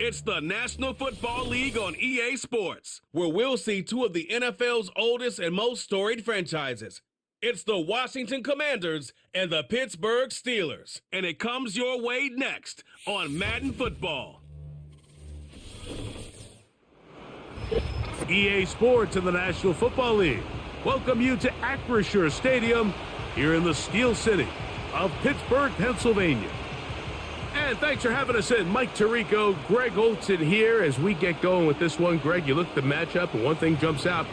It's the National Football League on EA Sports, where we'll see two of the NFL's oldest and most storied franchises. It's the Washington Commanders and the Pittsburgh Steelers, and it comes your way next on Madden Football. EA Sports and the National Football League welcome you to Acrisure Stadium here in the Steel City of Pittsburgh, Pennsylvania. And thanks for having us in. Mike Tirico, Greg Olson here as we get going with this one. Greg, you look at the matchup and one thing jumps out,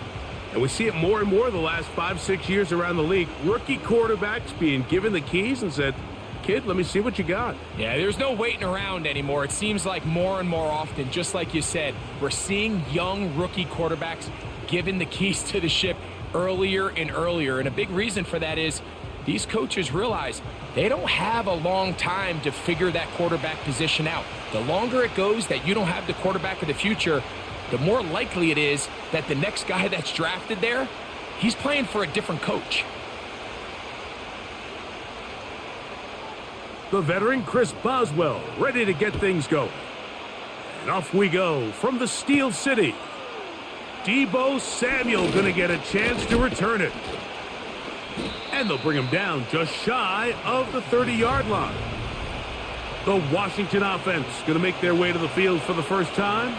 and we see it more and more the last 5-6 years around the league. Rookie quarterbacks being given the keys and said, kid, let me see what you got. Yeah, there's no waiting around anymore. It seems like more and more often, just like you said, we're seeing young rookie quarterbacks given the keys to the ship earlier and earlier. And a big reason for that is these coaches realize they don't have a long time to figure that quarterback position out. The longer it goes that you don't have the quarterback of the future, the more likely it is that the next guy that's drafted there, he's playing for a different coach. The veteran Chris Boswell ready to get things going. And off we go from the Steel City. Deebo Samuel going to get a chance to return it. And they'll bring him down just shy of the 30-yard line. The Washington offense going to make their way to the field for the first time.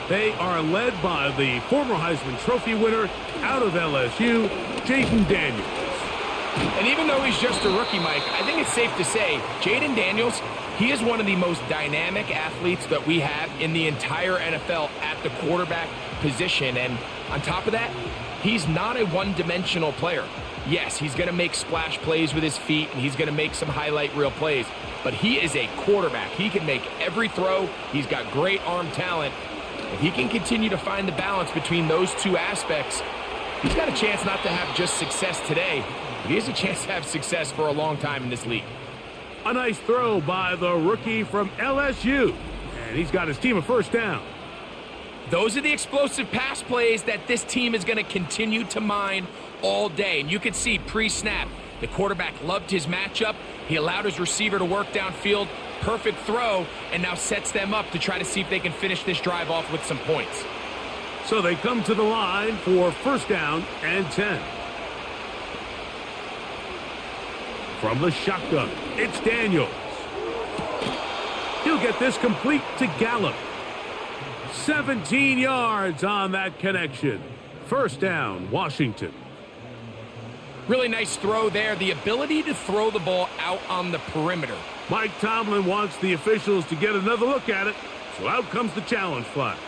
They are led by the former Heisman Trophy winner out of LSU, Jaden Daniels. And even though he's just a rookie, Mike, I think it's safe to say Jaden Daniels, he is one of the most dynamic athletes that we have in the entire NFL at the quarterback position. And on top of that, he's not a one-dimensional player. Yes, he's going to make splash plays with his feet, and he's going to make some highlight reel plays. But he is a quarterback. He can make every throw. He's got great arm talent. If he can continue to find the balance between those two aspects, he's got a chance not to have just success today, but he has a chance to have success for a long time in this league. A nice throw by the rookie from LSU, and he's got his team a first down. Those are the explosive pass plays that this team is going to continue to mine all day. And you can see pre-snap, the quarterback loved his matchup. He allowed his receiver to work downfield. Perfect throw, and now sets them up to try to see if they can finish this drive off with some points. So they come to the line for first down and 10. From the shotgun, it's Daniels. He'll get this complete to Gallup. 17 yards on that connection. First down, Washington. Really nice throw there. The ability to throw the ball out on the perimeter. Mike Tomlin wants the officials to get another look at it, so out comes the challenge flag.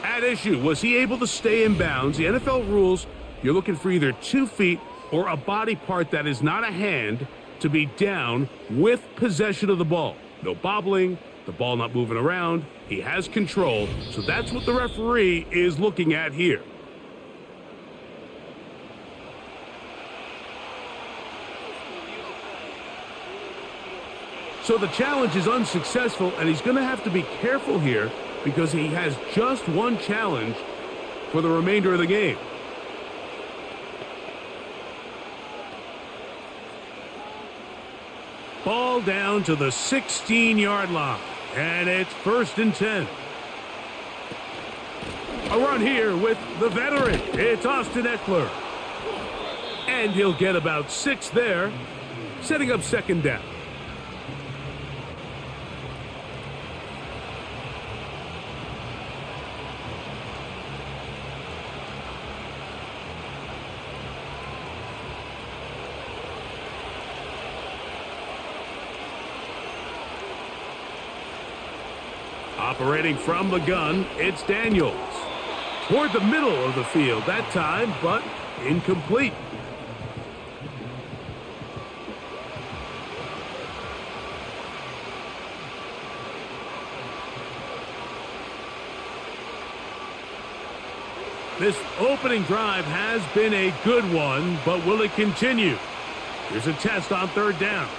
At issue, was he able to stay in bounds? The NFL rules, you're looking for either 2 feet or a body part that is not a hand to be down with possession of the ball. No bobbling, the ball not moving around. He has control, so that's what the referee is looking at here. So the challenge is unsuccessful, and he's going to have to be careful here because he has just one challenge for the remainder of the game. Ball down to the 16-yard line, and it's first and 10. A run here with the veteran. It's Austin Eckler. And he'll get about 6 there, setting up second down. Operating from the gun, it's Daniels. Toward the middle of the field that time, but incomplete. This opening drive has been a good one, but will it continue? Here's a test on third down.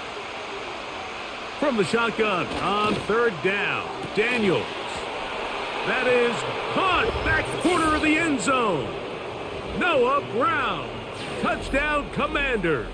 From the shotgun on third down, Daniels. That is caught back corner of the end zone. Noah Brown. Touchdown, Commanders.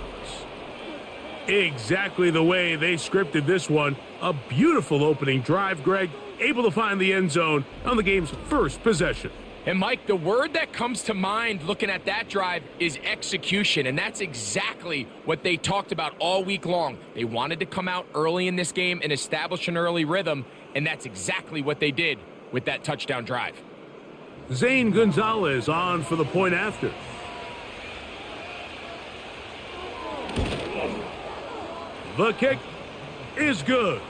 Exactly the way they scripted this one. A beautiful opening drive, Greg, able to find the end zone on the game's first possession. And Mike, the word that comes to mind looking at that drive is execution, and that's exactly what they talked about all week long. They wanted to come out early in this game and establish an early rhythm, and that's exactly what they did with that touchdown drive. Zane Gonzalez on for the point after. The kick is good,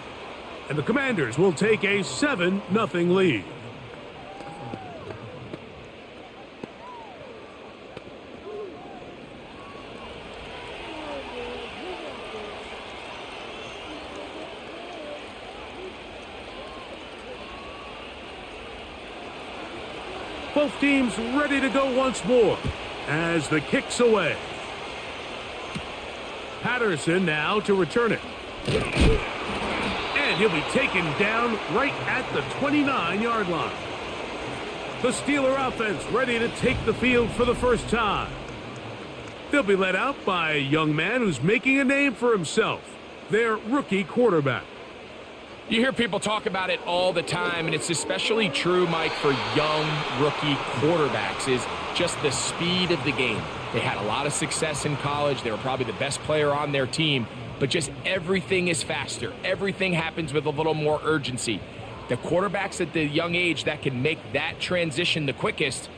and the Commanders will take a 7-0 lead. Both teams ready to go once more as the kick's away. Patterson now to return it. And he'll be taken down right at the 29-yard line. The Steeler offense ready to take the field for the first time. They'll be led out by a young man who's making a name for himself, their rookie quarterback. You hear people talk about it all the time, and it's especially true, Mike, for young rookie quarterbacks, is just the speed of the game. They had a lot of success in college. They were probably the best player on their team, but just everything is faster. Everything happens with a little more urgency. The quarterbacks at the young age that can make that transition the quickest,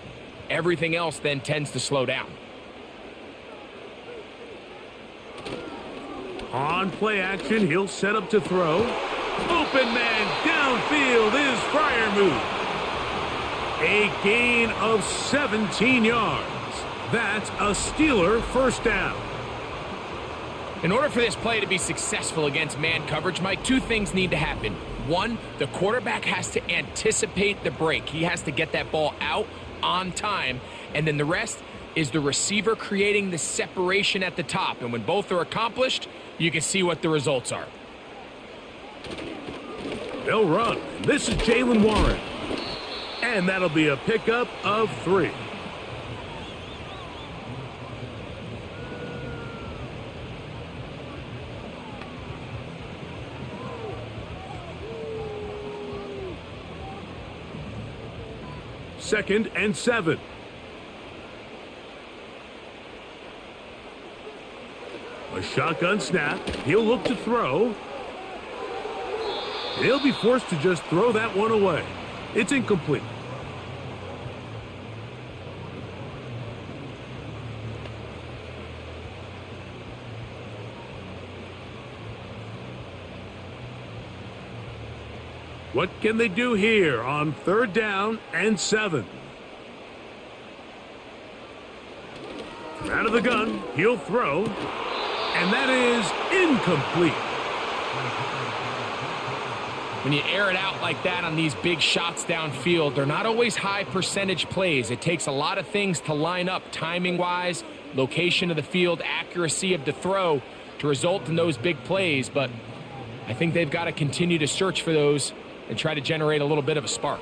everything else then tends to slow down. On play action, he'll set up to throw. Open man downfield is Freiermuth. A gain of 17 yards. That's a Steeler first down. In order for this play to be successful against man coverage, Mike, two things need to happen. One, the quarterback has to anticipate the break. He has to get that ball out on time. And then the rest is the receiver creating the separation at the top. And when both are accomplished, you can see what the results are. They'll run. This is Jaylen Warren. And that'll be a pickup of 3. Second and 7. A shotgun snap. He'll look to throw. He'll be forced to just throw that one away. It's incomplete. What can they do here on 3rd down and 7? Out of the gun, he'll throw, and that is incomplete. When you air it out like that on these big shots downfield, they're not always high percentage plays. It takes a lot of things to line up timing-wise, location of the field, accuracy of the throw to result in those big plays. But I think they've got to continue to search for those and try to generate a little bit of a spark.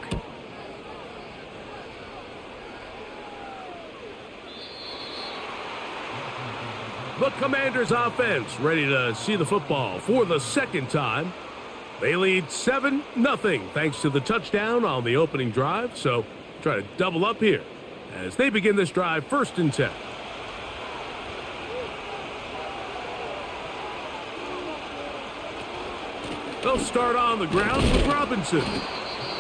The Commanders offense ready to see the football for the second time. They lead 7-0 thanks to the touchdown on the opening drive. So try to double up here as they begin this drive 1st and 10. They'll start on the ground with Robinson.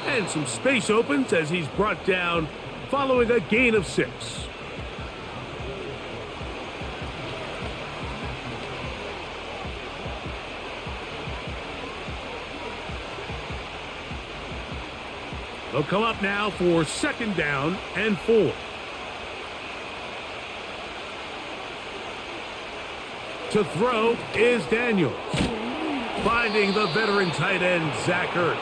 And some space opens as he's brought down following a gain of 6. They'll come up now for 2nd down and 4. To throw is Daniels. Finding the veteran tight end, Zach Ertz.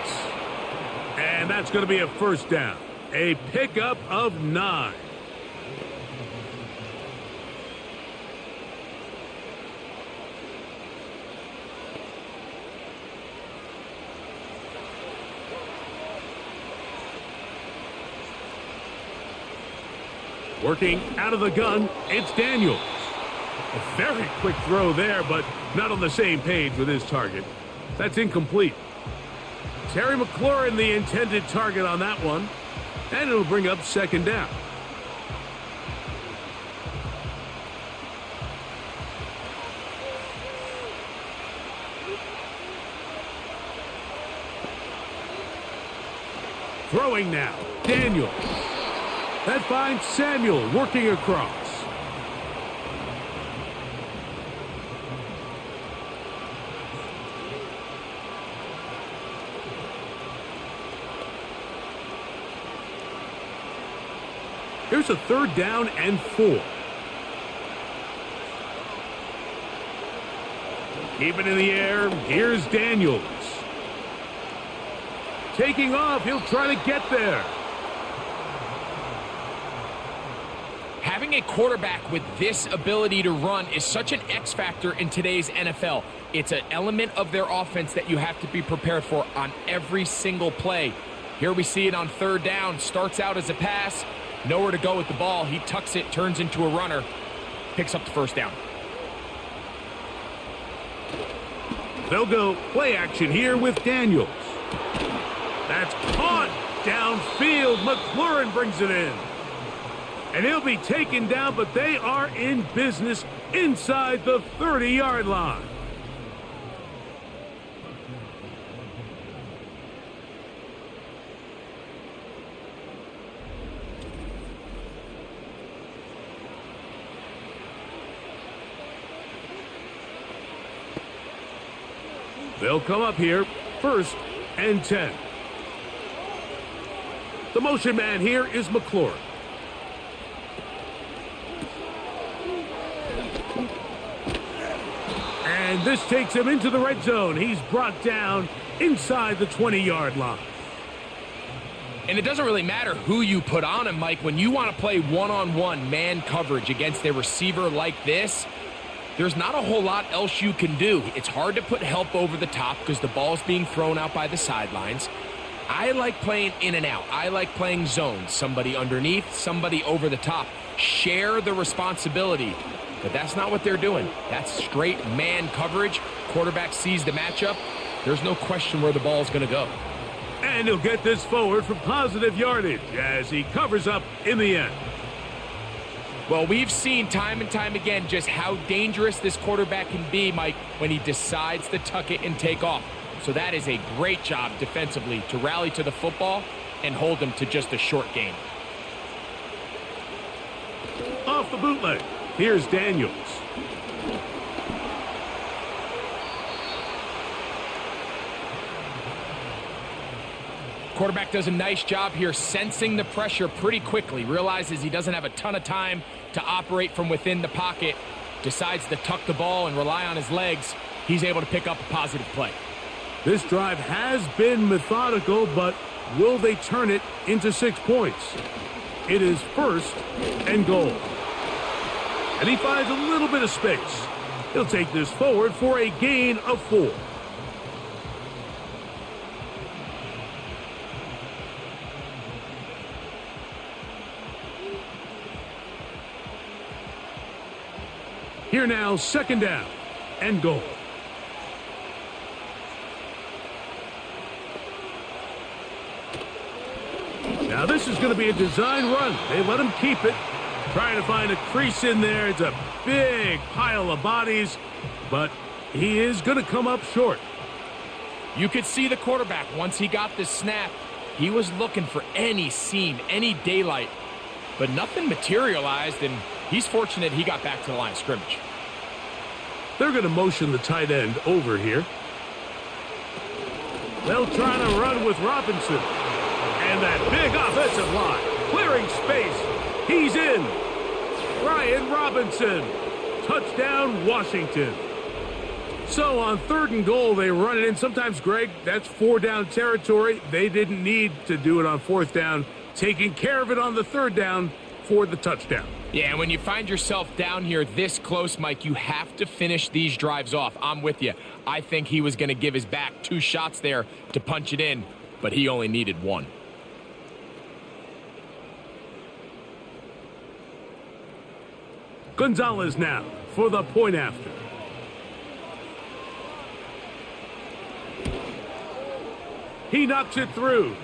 And that's going to be a 1st down. A pickup of 9. Working out of the gun, it's Daniels. A very quick throw there, but not on the same page with his target. That's incomplete. Terry McLaurin, the intended target on that one. And it'll bring up second down. Throwing now, Daniel. That finds Samuel working across. Here's a third down and 4. Keep it in the air. Here's Daniels. Taking off. He'll try to get there. Having a quarterback with this ability to run is such an X factor in today's NFL. It's an element of their offense that you have to be prepared for on every single play. Here we see it on third down. Starts out as a pass. Nowhere to go with the ball. He tucks it, turns into a runner, picks up the first down. They'll go play action here with Daniels. That's caught downfield. McLaurin brings it in. And he'll be taken down, but they are in business inside the 30-yard line. They'll come up here, 1st and 10. The motion man here is McLaurin. And this takes him into the red zone. He's brought down inside the 20-yard line. And it doesn't really matter who you put on him, Mike. When you want to play one-on-one man coverage against a receiver like this, there's not a whole lot else you can do. It's hard to put help over the top because the ball's being thrown out by the sidelines. I like playing in and out. I like playing zones. Somebody underneath, somebody over the top. Share the responsibility. But that's not what they're doing. That's straight man coverage. Quarterback sees the matchup. There's no question where the ball's going to go. And he'll get this forward for positive yardage as he covers up in the end. Well, we've seen time and time again just how dangerous this quarterback can be, Mike, when he decides to tuck it and take off. So that is a great job defensively to rally to the football and hold them to just a short gain. Off the bootleg, here's Daniels. Quarterback does a nice job here sensing the pressure pretty quickly. Realizes he doesn't have a ton of time to operate from within the pocket. Decides to tuck the ball and rely on his legs. He's able to pick up a positive play. This drive has been methodical, but will they turn it into 6 points? It is 1st and goal. And he finds a little bit of space. He'll take this forward for a gain of 4. Here now, 2nd down and goal. Now this is going to be a design run. They let him keep it. Trying to find a crease in there. It's a big pile of bodies, but he is going to come up short. You could see the quarterback, once he got this snap, he was looking for any seam, any daylight, but nothing materialized, and he's fortunate he got back to the line of scrimmage. They're going to motion the tight end over here. They'll try to run with Robinson. And that big offensive line, clearing space. He's in. Ryan Robinson. Touchdown, Washington. So on 3rd and goal, they run it in. Sometimes, Greg, that's 4-down territory. They didn't need to do it on 4th down. Taking care of it on the 3rd down for the touchdown. Yeah, and when you find yourself down here this close, Mike, you have to finish these drives off. I'm with you. I think he was going to give his back 2 shots there to punch it in, but he only needed 1. Gonzalez now, for the point after. He knocks it through.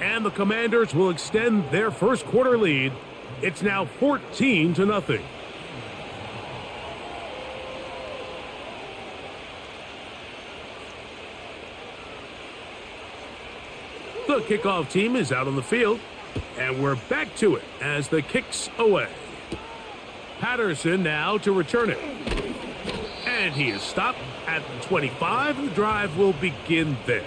And the Commanders will extend their first quarter lead. It's now 14-0. The kickoff team is out on the field, and we're back to it as the kick's away. Patterson now to return it. And he is stopped at the 25, and the drive will begin there.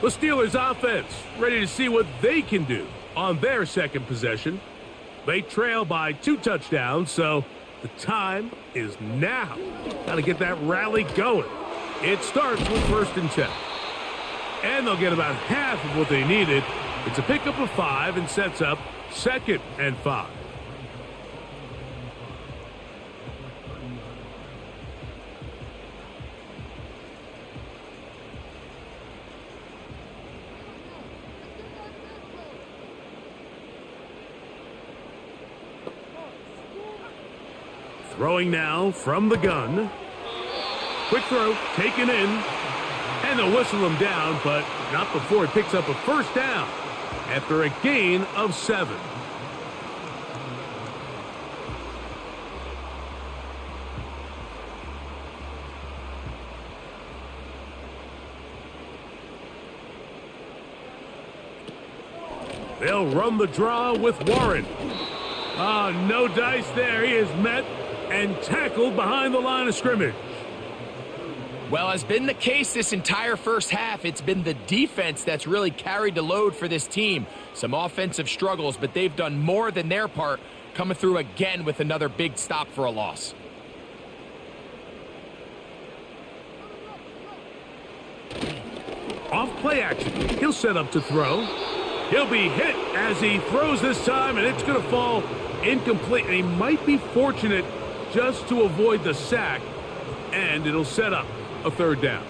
The Steelers offense ready to see what they can do on their second possession. They trail by 2 touchdowns, so the time is now. Got to get that rally going. It starts with 1st and 10. And they'll get about half of what they needed. It's a pickup of 5 and sets up 2nd and 5. Throwing now from the gun. Quick throw, taken in. And they'll whistle him down, but not before he picks up a 1st down after a gain of 7. They'll run the draw with Warren. No dice there. He is met and tackled behind the line of scrimmage. Well, as been the case this entire first half, it's been the defense that's really carried the load for this team. Some offensive struggles, but they've done more than their part, coming through again with another big stop for a loss. Off play action. He'll set up to throw. He'll be hit as he throws this time, and it's going to fall incomplete. And he might be fortunate just to avoid the sack, and it'll set up a 3rd down.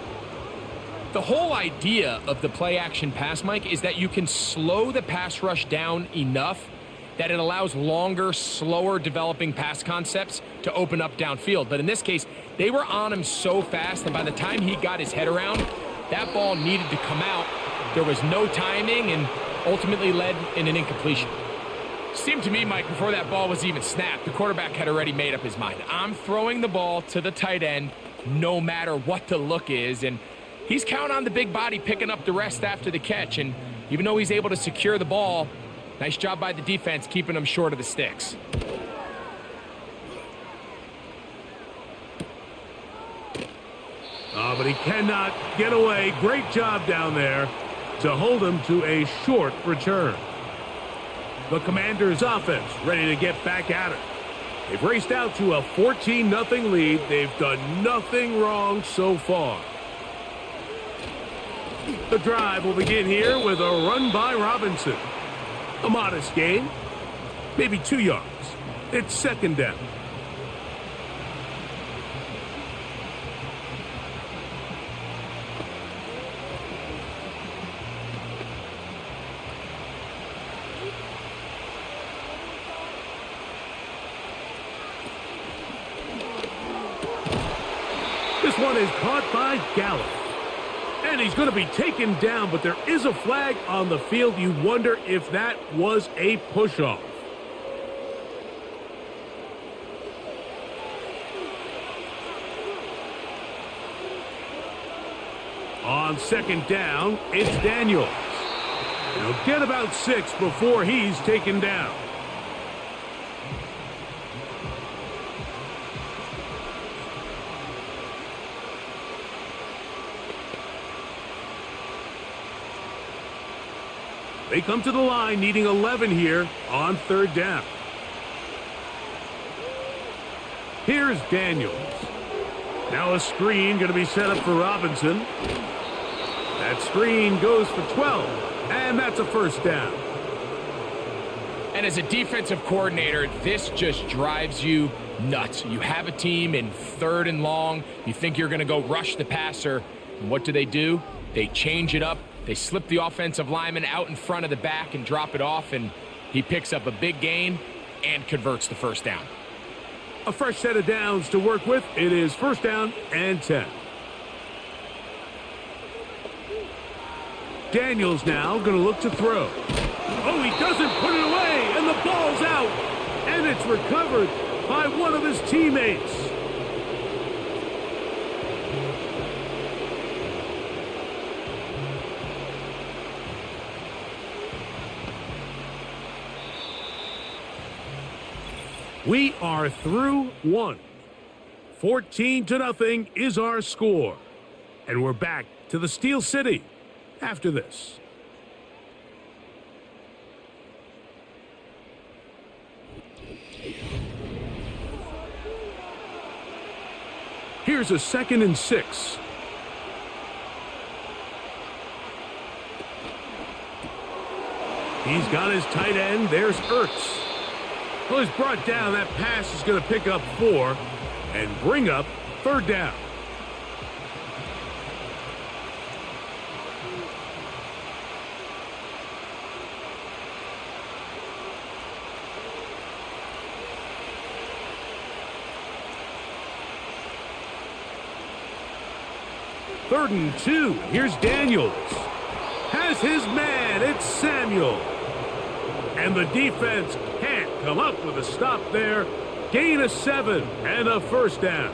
The whole idea of the play action pass, Mike, is that you can slow the pass rush down enough that it allows longer, slower developing pass concepts to open up downfield. But in this case, they were on him so fast that by the time he got his head around, that ball needed to come out. There was no timing and ultimately led in an incompletion. Seemed to me, Mike, before that ball was even snapped, the quarterback had already made up his mind. I'm throwing the ball to the tight end no matter what the look is, and he's counting on the big body picking up the rest after the catch, and even though he's able to secure the ball, nice job by the defense keeping him short of the sticks. But he cannot get away. Great job down there to hold him to a short return. The Commanders' offense ready to get back at it. They've raced out to a 14-0 lead. They've done nothing wrong so far. The drive will begin here with a run by Robinson. A modest gain, maybe 2 yards. It's 2nd down. This one is caught by Gallup. And he's going to be taken down, but there is a flag on the field. You wonder if that was a push-off. On 2nd down, it's Daniels. He'll get about 6 before he's taken down. They come to the line needing 11 here on 3rd down. Here's Daniels. Now a screen going to be set up for Robinson. That screen goes for 12, and that's a 1st down. And as a defensive coordinator, this just drives you nuts. You have a team in 3rd and long. You think you're going to go rush the passer. And what do? They change it up. They slip the offensive lineman out in front of the back and drop it off, and he picks up a big gain and converts the 1st down. A fresh set of downs to work with. It is first down and 10. Daniels now going to look to throw. Oh, he doesn't put it away, and the ball's out. And it's recovered by one of his teammates. We are through one. 14-0 is our score. And we're back to the Steel City after this. Here's a 2nd and 6. He's got his tight end. There's Ertz. Well, he's brought down. That pass is going to pick up 4 and bring up 3rd down. Third and 2. Here's Daniels. Has his man. It's Samuel. And the defense can't come up with a stop there. Gain of 7 and a first down.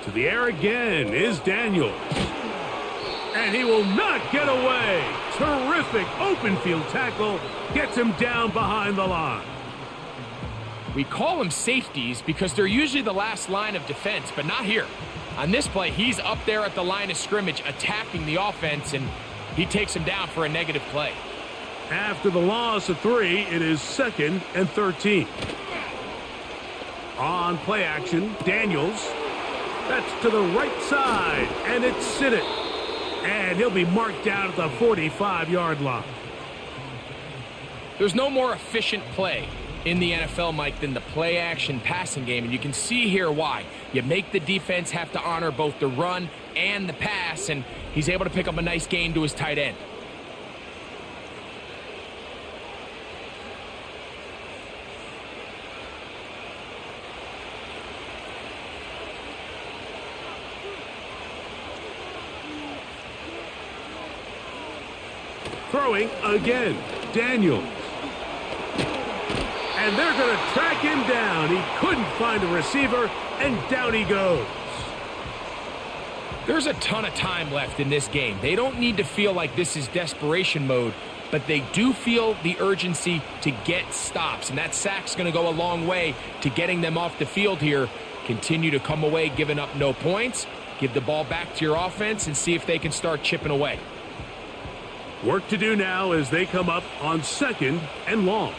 To the air again is Daniels. And he will not get away. Terrific open field tackle. Gets him down behind the line. We call them safeties because they're usually the last line of defense, but not here. On this play, he's up there at the line of scrimmage attacking the offense, and he takes him down for a negative play. After the loss of 3, it is 2nd and 13. On play action, Daniels. That's to the right side, and it's Siddick. And he'll be marked down at the 45-yard line. There's no more efficient play in the NFL, Mike, than the play-action passing game, and you can see here why. You make the defense have to honor both the run and the pass, and he's able to pick up a nice gain to his tight end. Throwing again, Daniels. And they're going to track him down. He couldn't find a receiver, and down he goes. There's a ton of time left in this game. They don't need to feel like this is desperation mode, but they do feel the urgency to get stops, and that sack's going to go a long way to getting them off the field here. Continue to come away giving up no points. Give the ball back to your offense and see if they can start chipping away. Work to do now as they come up on 2nd and long.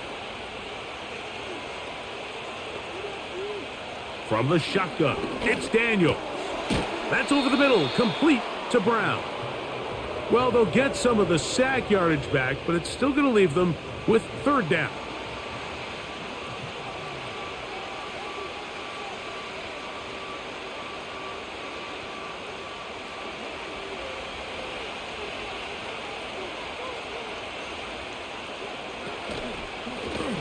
From the shotgun, it's Daniels. That's over the middle, complete to Brown. Well, they'll get some of the sack yardage back, but it's still going to leave them with 3rd down.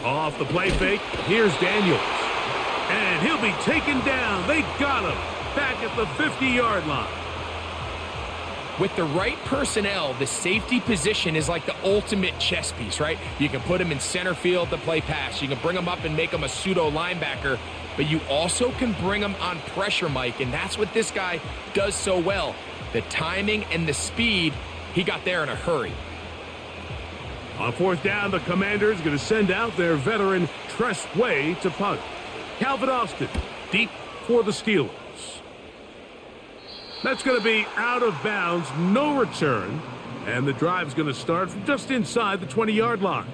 Off the play fake, here's Daniels. And he'll be taken down. They got him back at the 50-yard line. With the right personnel, the safety position is like the ultimate chess piece, right? You can put him in center field to play pass. You can bring him up and make him a pseudo linebacker, but you also can bring him on pressure, Mike, and that's what this guy does so well. The timing and the speed, he got there in a hurry. On 4th down, the Commanders going to send out their veteran Tress Way to punt. Calvin Austin, deep for the Steelers. That's going to be out of bounds, no return, and the drive's going to start from just inside the 20-yard line.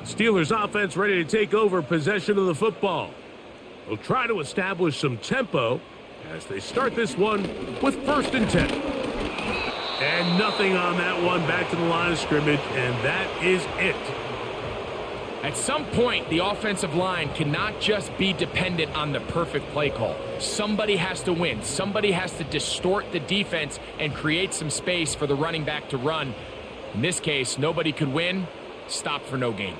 Steelers offense ready to take over possession of the football. They'll try to establish some tempo as they start this one with 1st and 10. And nothing on that one, back to the line of scrimmage, and that is it. At some point, the offensive line cannot just be dependent on the perfect play call. Somebody has to win. Somebody has to distort the defense and create some space for the running back to run. In this case, nobody could win. Stop for no gain.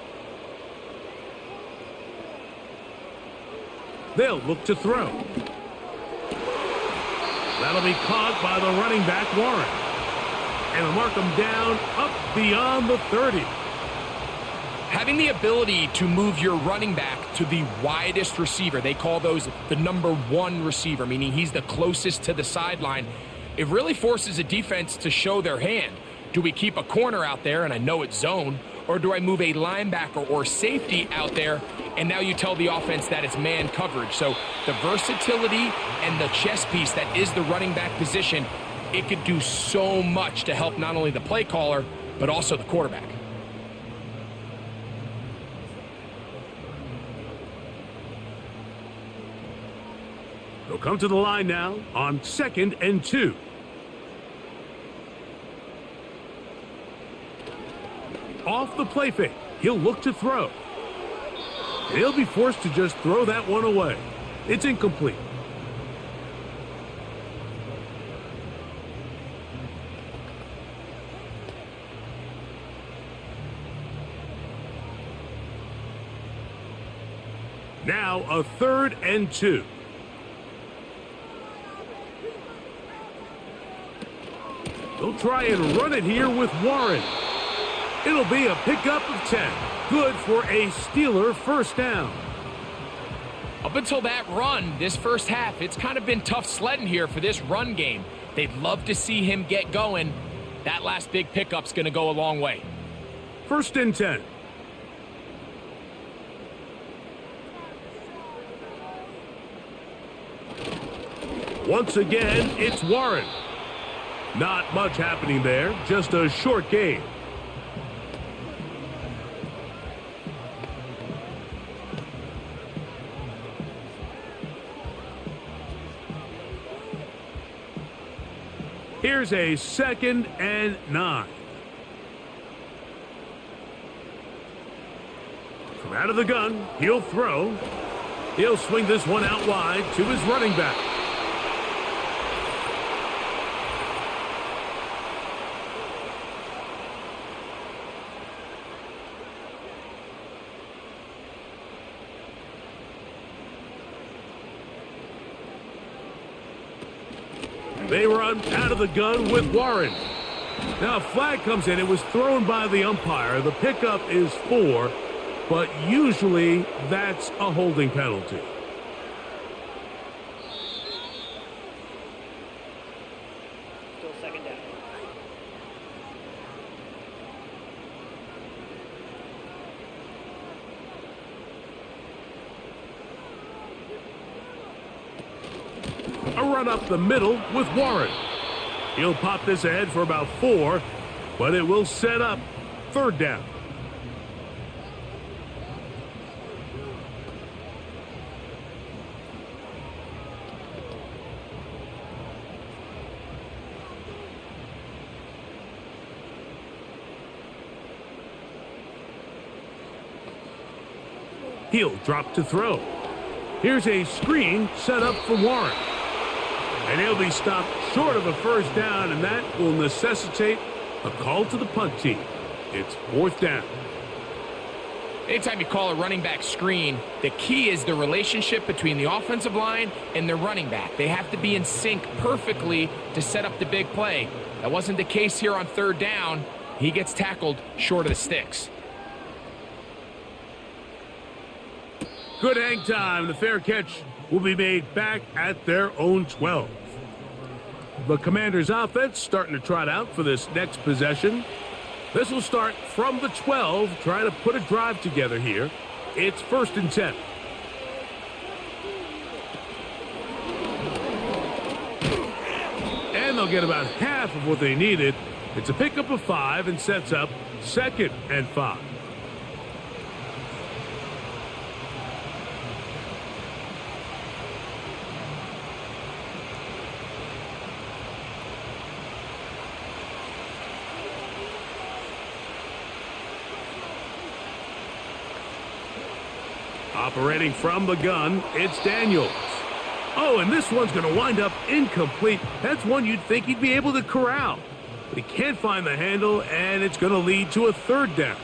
They'll look to throw. That'll be caught by the running back, Warren. And they'll mark him down up beyond the 30. Having the ability to move your running back to the widest receiver, they call those the number one receiver, meaning he's the closest to the sideline. It really forces a defense to show their hand. Do we keep a corner out there, and I know it's zone, or do I move a linebacker or safety out there, and now you tell the offense that it's man coverage? So the versatility and the chess piece that is the running back position, it could do so much to help not only the play caller, but also the quarterback. They'll come to the line now on 2nd and 2. Off the play fake, he'll look to throw. He'll be forced to just throw that one away. It's incomplete. Now a 3rd and 2. They'll try and run it here with Warren. It'll be a pickup of 10. Good for a Steeler first down. Up until that run, this first half, it's kind of been tough sledding here for this run game. They'd love to see him get going. That last big pickup's going to go a long way. 1st and 10. Once again, it's Warren. Not much happening there, just a short gain. Here's a 2nd and 9. From out of the gun, he'll throw. He'll swing this one out wide to his running back. They run out of the gun with Warren. Now a flag comes in. It was thrown by the umpire. The pickup is 4, but usually that's a holding penalty. Still 2nd down. A run up the middle with Warren. He'll pop this ahead for about 4, but it will set up 3rd down. He'll drop to throw. Here's a screen set up for Warren. And he'll be stopped short of a first down, and that will necessitate a call to the punt team. It's 4th down. Anytime you call a running back screen, the key is the relationship between the offensive line and the running back. They have to be in sync perfectly to set up the big play. That wasn't the case here on 3rd down. He gets tackled short of the sticks. Good hang time. The fair catch will be made back at their own 12. The Commanders' offense starting to trot out for this next possession. This will start from the 12, trying to put a drive together here. It's 1st and 10. And they'll get about half of what they needed. It's a pickup of 5 and sets up 2nd and 5. Operating from the gun, it's Daniels. Oh, and this one's going to wind up incomplete. That's one you'd think he'd be able to corral. But he can't find the handle, and it's going to lead to a third down.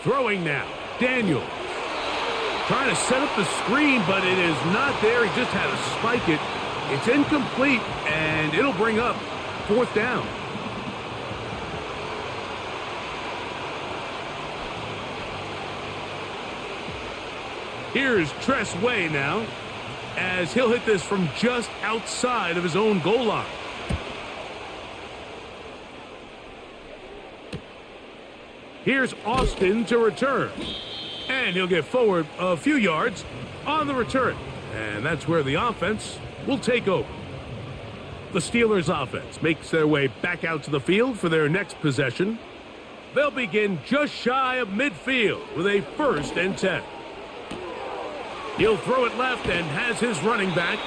Throwing now, Daniels. Trying to set up the screen, but it is not there. He just had to spike it. It's incomplete, and it'll bring up fourth down. Here's Tress Way now, as he'll hit this from just outside of his own goal line. Here's Austin to return. And he'll get forward a few yards on the return. And that's where the offense will take over. The Steelers offense makes their way back out to the field for their next possession. They'll begin just shy of midfield with a 1st and 10. He'll throw it left and has his running back.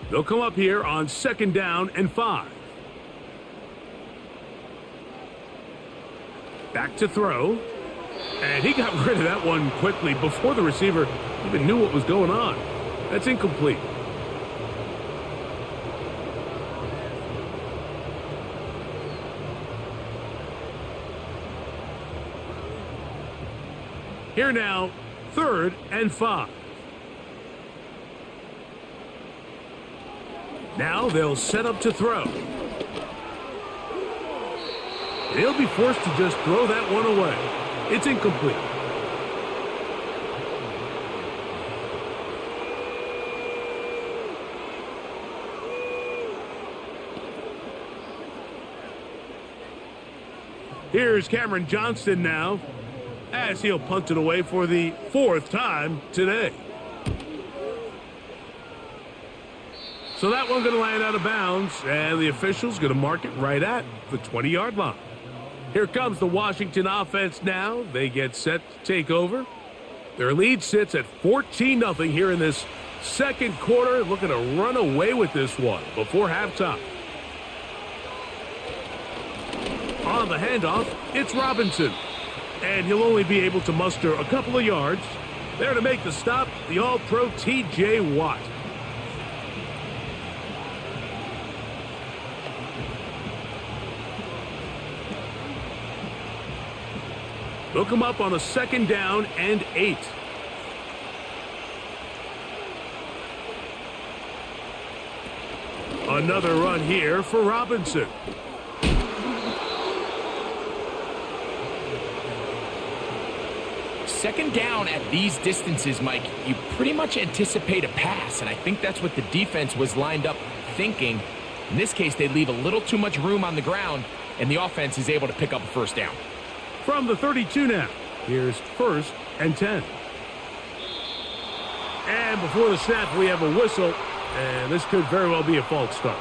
They'll come up here on 2nd down and 5. Back to throw. And he got rid of that one quickly before the receiver even knew what was going on. That's incomplete. Here now, 3rd and 5. Now they'll set up to throw. They'll be forced to just throw that one away. It's incomplete. Here's Cameron Johnston now, as he'll punt it away for the 4th time today. So that one's going to land out of bounds, and the official's going to mark it right at the 20-yard line. Here comes the Washington offense now. They get set to take over. Their lead sits at 14-0 here in this 2nd quarter, looking to run away with this one before halftime. On the handoff, it's Robinson, and he'll only be able to muster a couple of yards. There to make the stop, the All-Pro T.J. Watt. They'll come up on a 2nd down and 8. Another run here for Robinson. Second down at these distances, Mike, you pretty much anticipate a pass, and I think that's what the defense was lined up thinking. In this case, they leave a little too much room on the ground, and the offense is able to pick up a 1st down. From the 32 now, here's 1st and 10. And before the snap, we have a whistle, and this could very well be a false start.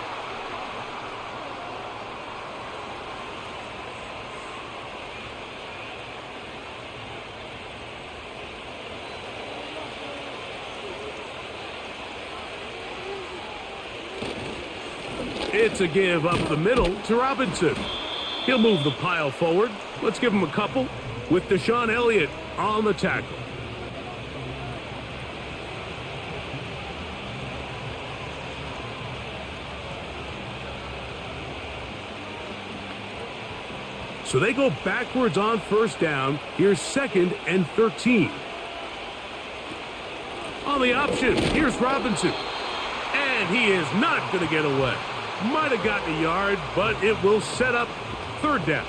It's a give up the middle to Robinson. He'll move the pile forward. Let's give him a couple with Deshaun Elliott on the tackle. So they go backwards on 1st down. Here's 2nd and 13. On the option, here's Robinson. And he is not going to get away. Might have gotten a yard, but it will set up 3rd down.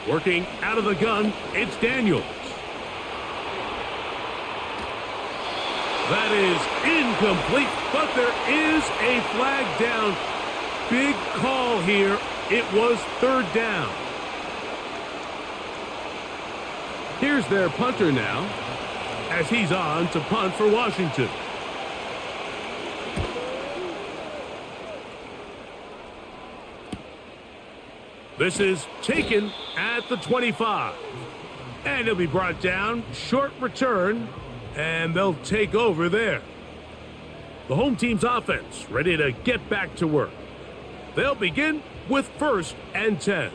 Working out of the gun, it's Daniels. That is incomplete, but there is a flag down. Big call here. It was third down. Here's their punter now, as he's on to punt for Washington. This is taken at the 25. And he'll be brought down. Short return. And they'll take over there. The home team's offense ready to get back to work. They'll begin with 1st and 10.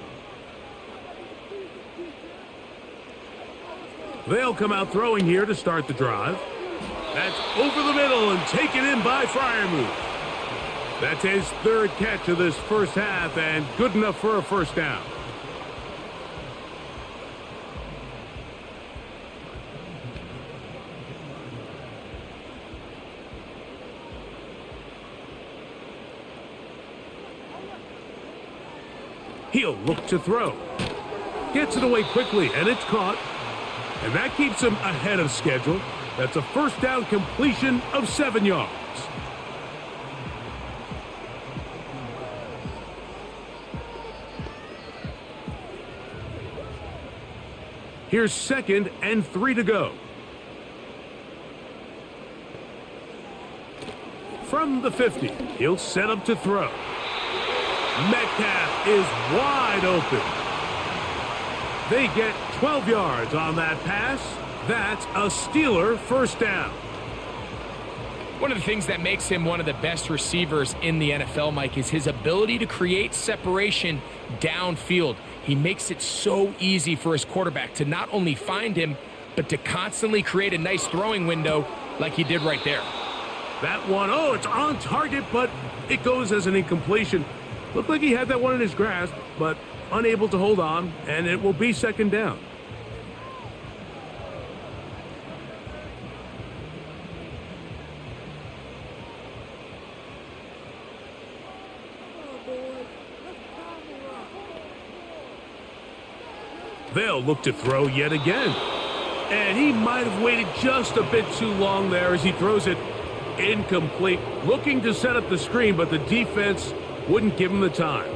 They'll come out throwing here to start the drive. That's over the middle and taken in by Freiermuth. That's his 3rd catch of this first half and good enough for a first down. He'll look to throw. Gets it away quickly, and it's caught. And that keeps him ahead of schedule. That's a first down completion of 7 yards. Here's 2nd and 3 to go. From the 50, he'll set up to throw. Metcalf is wide open. They get 12 yards on that pass. That's a Steeler first down. One of the things that makes him one of the best receivers in the NFL, Mike, is his ability to create separation downfield. He makes it so easy for his quarterback to not only find him, but to constantly create a nice throwing window like he did right there. That one, oh, it's on target, but it goes as an incompletion. Looked like he had that one in his grasp, but unable to hold on, and it will be 2nd down. They'll look to throw yet again. And he might have waited just a bit too long there as he throws it incomplete. Looking to set up the screen, but the defense wouldn't give him the time.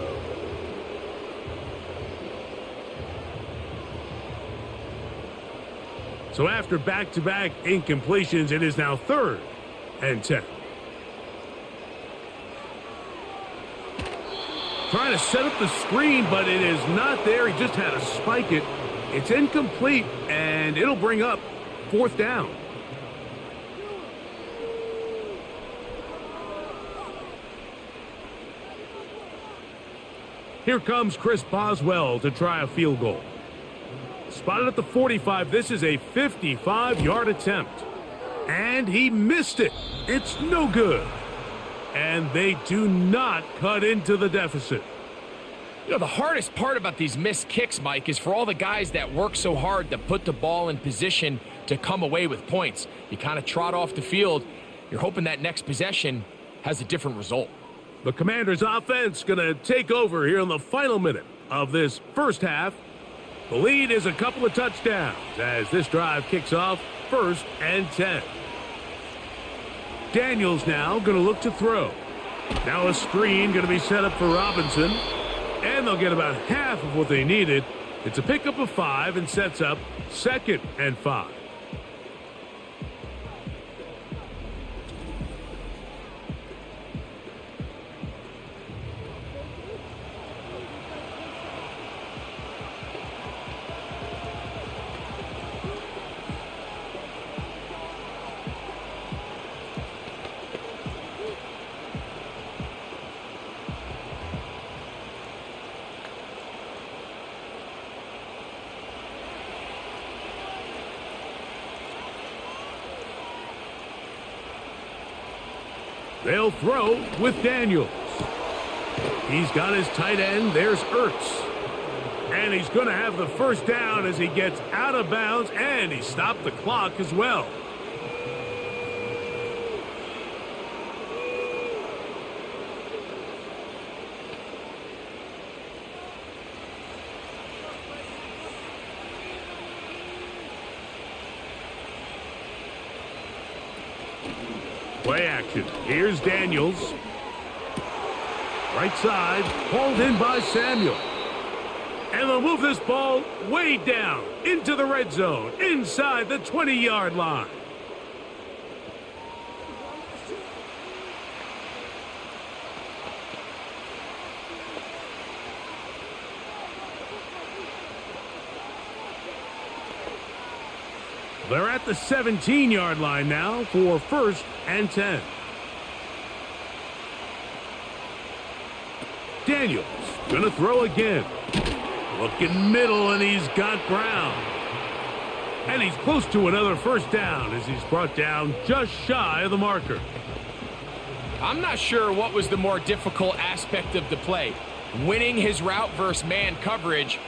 So after back-to-back incompletions, it is now 3rd and 10. Trying to set up the screen, but it is not there. He just had to spike it. It's incomplete, and it'll bring up 4th down. Here comes Chris Boswell to try a field goal. Spotted at the 45. This is a 55-yard attempt. And he missed it. It's no good. And they do not cut into the deficit. You know, the hardest part about these missed kicks, Mike, is for all the guys that work so hard to put the ball in position to come away with points. You kind of trot off the field. You're hoping that next possession has a different result. The Commanders' offense going to take over here in the final minute of this first half. The lead is a couple of touchdowns as this drive kicks off 1st and 10. Daniels now going to look to throw. Now a screen going to be set up for Robinson. And they'll get about half of what they needed. It's a pickup of 5 and sets up 2nd and 5. They'll throw with Daniels. He's got his tight end. There's Ertz. And he's going to have the first down as he gets out of bounds, and he stopped the clock as well. Play action. Here's Daniels. Right side, hauled in by Samuel. And they'll move this ball way down into the red zone, inside the 20-yard line. They're at the 17-yard line now for 1st and 10. Daniels gonna throw again. Looking middle, and he's got Brown. And he's close to another first down as he's brought down just shy of the marker. I'm not sure what was the more difficult aspect of the play, winning his route versus man coverage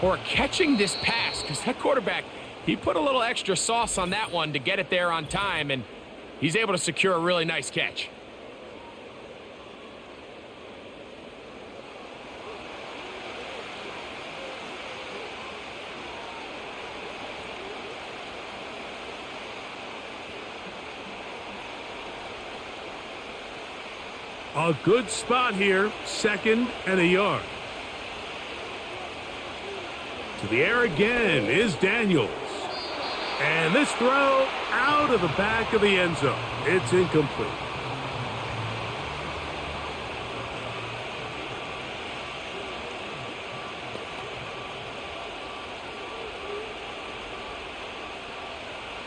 or catching this pass, because that quarterback, he put a little extra sauce on that one to get it there on time, and he's able to secure a really nice catch. A good spot here, 2nd and a yard. To the air again is Daniels. And this throw out of the back of the end zone. It's incomplete.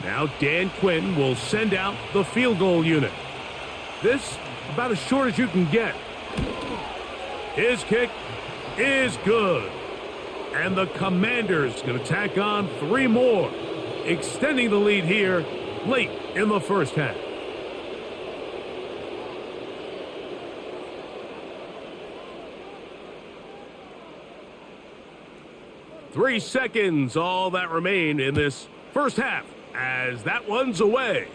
Now Dan Quinn will send out the field goal unit. This about as short as you can get. His kick is good. And the Commanders going to tack on 3 more, extending the lead here late in the first half. Three seconds, all that remain in this first half, as that one's away.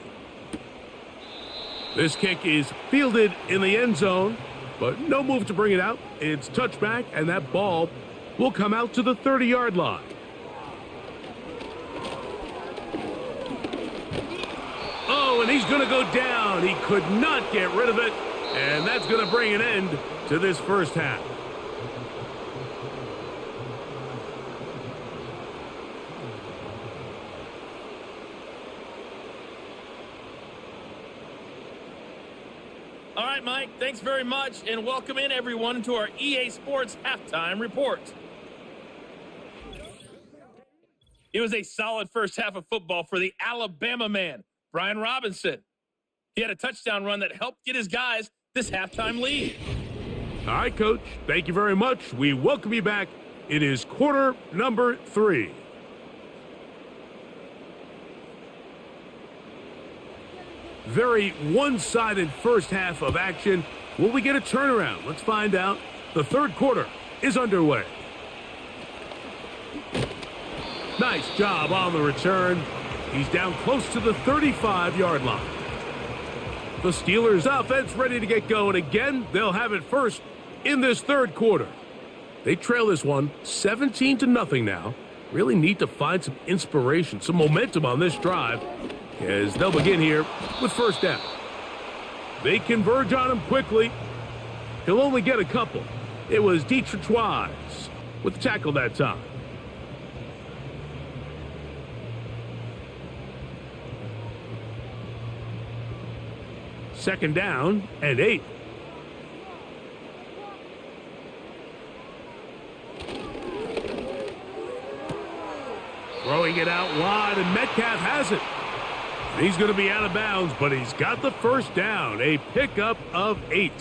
This kick is fielded in the end zone, but no move to bring it out. It's touchback, and that ball will come out to the 30-yard line. Oh, and he's going to go down. He could not get rid of it, and that's going to bring an end to this first half. All right, Mike, thanks very much, and welcome in everyone to our EA Sports Halftime Report. It was a solid first half of football for the Alabama man, Brian Robinson. He had a touchdown run that helped get his guys this halftime lead. All right, Coach, thank you very much. We welcome you back. It is quarter number 3. Very one-sided first half of action. Will we get a turnaround? Let's find out. The third quarter is underway. Nice job on the return. He's down close to the 35-yard line. The Steelers' offense ready to get going again. They'll have it first in this third quarter. They trail this one 17-0 now. Really need to find some inspiration, some momentum on this drive, as they'll begin here with first down. They converge on him quickly. He'll only get a couple. It was Dietrich Wise with the tackle that time. Second down and 8. Throwing it out wide, and Metcalf has it. He's going to be out of bounds, but he's got the first down. A pickup of 8.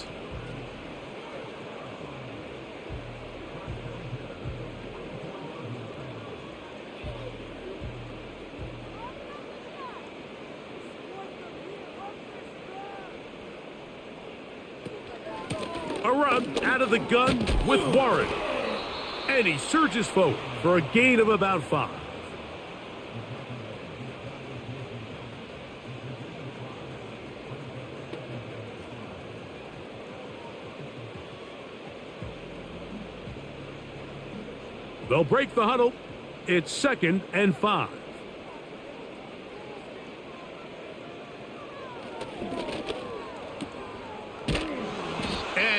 A run out of the gun with Warren. And he surges forward for a gain of about 5. They'll break the huddle. It's 2nd and 5.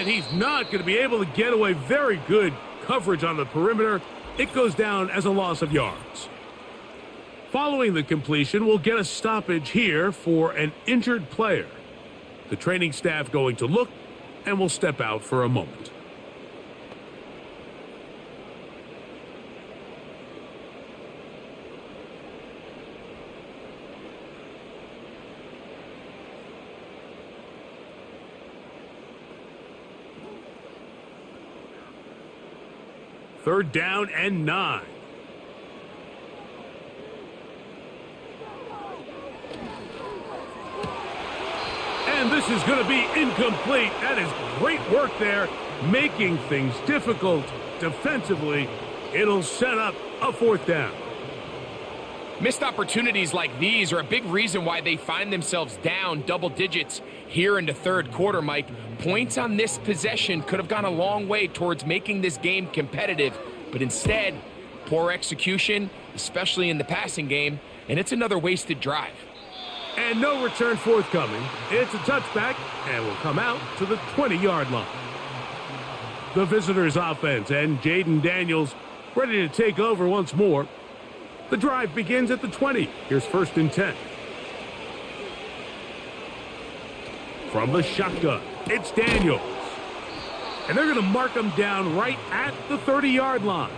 he's not going to be able to get away. Very good coverage on the perimeter. It goes down as a loss of yards. Following the completion, we'll get a stoppage here for an injured player. The training staff going to look, and will step out for a moment. Third down and 9. And this is going to be incomplete. That is great work there, making things difficult defensively. It'll set up a fourth down. Missed opportunities like these are a big reason why they find themselves down double digits here in the third quarter, Mike. Points on this possession could have gone a long way towards making this game competitive, but instead, poor execution, especially in the passing game, and it's another wasted drive. And no return forthcoming. It's a touchback and will come out to the 20-yard line. The visitors' offense and Jaden Daniels ready to take over once more. The drive begins at the 20. Here's 1st and 10. From the shotgun, it's Daniels. And they're going to mark him down right at the 30-yard line.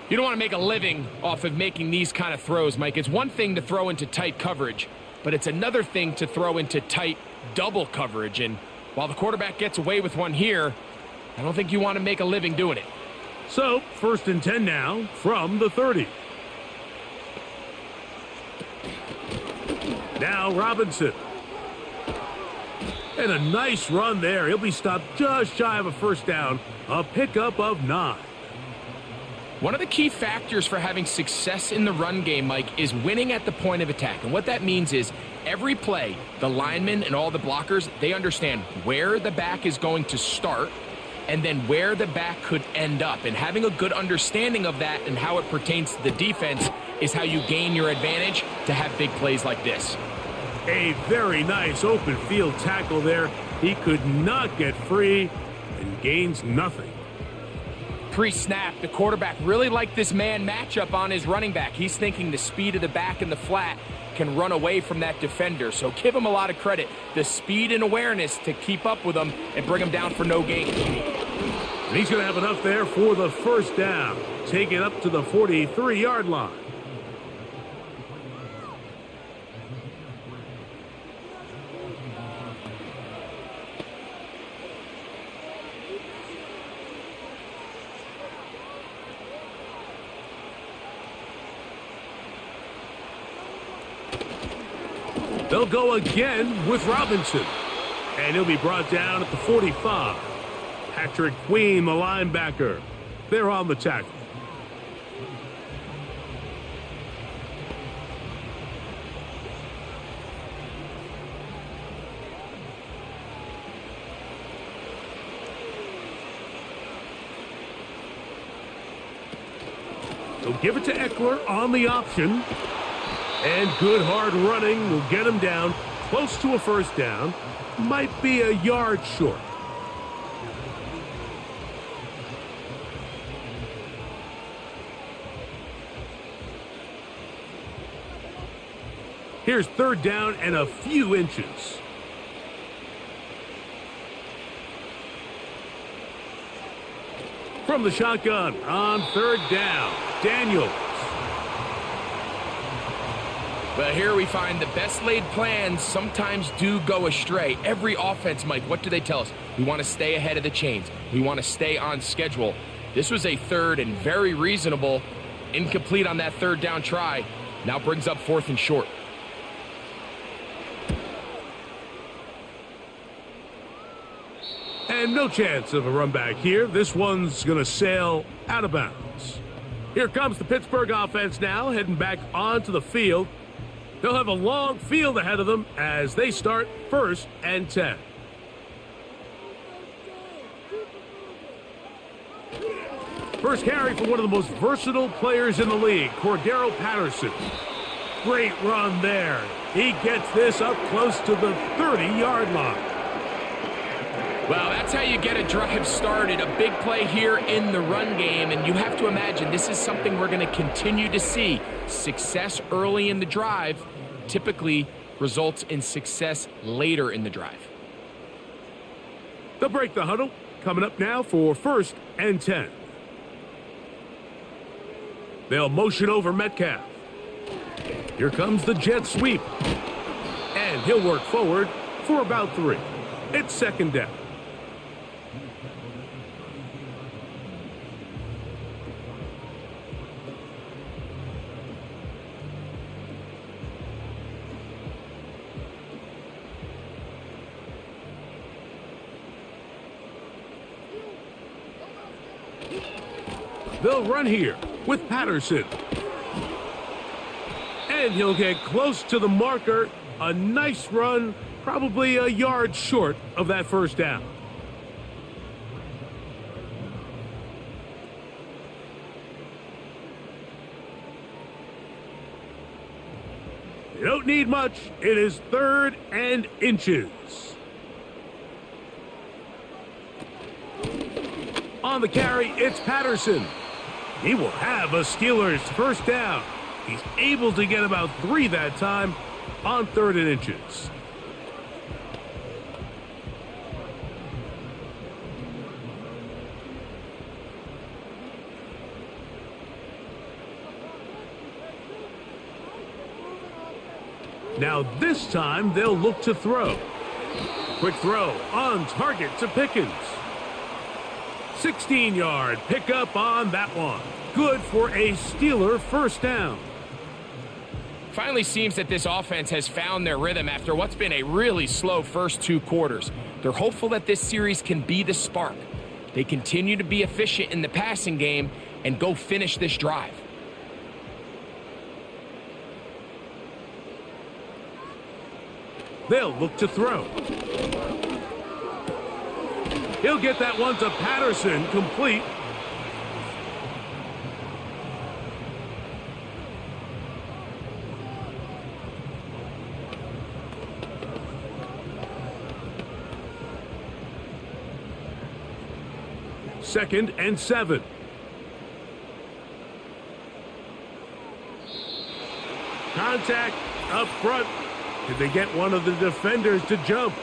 You don't want to make a living off of making these kind of throws, Mike. It's one thing to throw into tight coverage, but it's another thing to throw into tight double coverage. And while the quarterback gets away with one here, I don't think you want to make a living doing it. So, 1st and 10 now from the 30. Now Robinson. And a nice run there. He'll be stopped just shy of a first down. A pickup of 9. One of the key factors for having success in the run game, Mike, is winning at the point of attack. And what that means is every play, the linemen and all the blockers, they understand where the back is going to start and then where the back could end up. And having a good understanding of that and how it pertains to the defense is how you gain your advantage to have big plays like this. A very nice open field tackle there. He could not get free and gains nothing. Pre-snap, the quarterback really liked this man matchup on his running back. He's thinking the speed of the back in the flat can run away from that defender. So give him a lot of credit. The speed and awareness to keep up with him and bring him down for no gain. And he's going to have enough there for the first down. Take it up to the 43-yard line. They'll go again with Robinson. And he'll be brought down at the 45. Patrick Queen, the linebacker. They're on the tackle. They'll give it to Eckler on the option. And good hard running will get him down close to a first down. Might be a yard short. Here's 3rd down and a few inches. From the shotgun on 3rd down, Daniels. Well, here we find the best laid plans sometimes do go astray. Every offense, Mike, what do they tell us? We want to stay ahead of the chains. We want to stay on schedule. This was a 3rd and very reasonable. Incomplete on that 3rd down try. Now brings up 4th and short. And no chance of a run back here. This one's going to sail out of bounds. Here comes the Pittsburgh offense now, heading back onto the field. They'll have a long field ahead of them as they start 1st and 10. First carry for one of the most versatile players in the league, Cordero Patterson. Great run there. He gets this up close to the 30-yard line. Well, that's how you get a drive started. A big play here in the run game, and you have to imagine this is something we're going to continue to see. Success early in the drive typically results in success later in the drive. They'll break the huddle. Coming up now for 1st and 10. They'll motion over Metcalf. Here comes the jet sweep. And he'll work forward for about 3. It's 2nd down. They'll run here with Patterson. And he'll get close to the marker. A nice run, probably a yard short of that 1st down. You don't need much. It is 3rd and inches. On the carry, it's Patterson. He will have a Steelers 1st down. He's able to get about 3 that time on 3rd and inches. Now this time they'll look to throw. Quick throw on target to Pickens. 16-yard pickup on that one. Good for a Steeler 1st down. Finally seems that this offense has found their rhythm after what's been a really slow first 2 quarters. They're hopeful that this series can be the spark. They continue to be efficient in the passing game and go finish this drive. They'll look to throw. He'll get that one to Patterson, complete. Second and 7. Contact up front. Did they get one of the defenders to jump?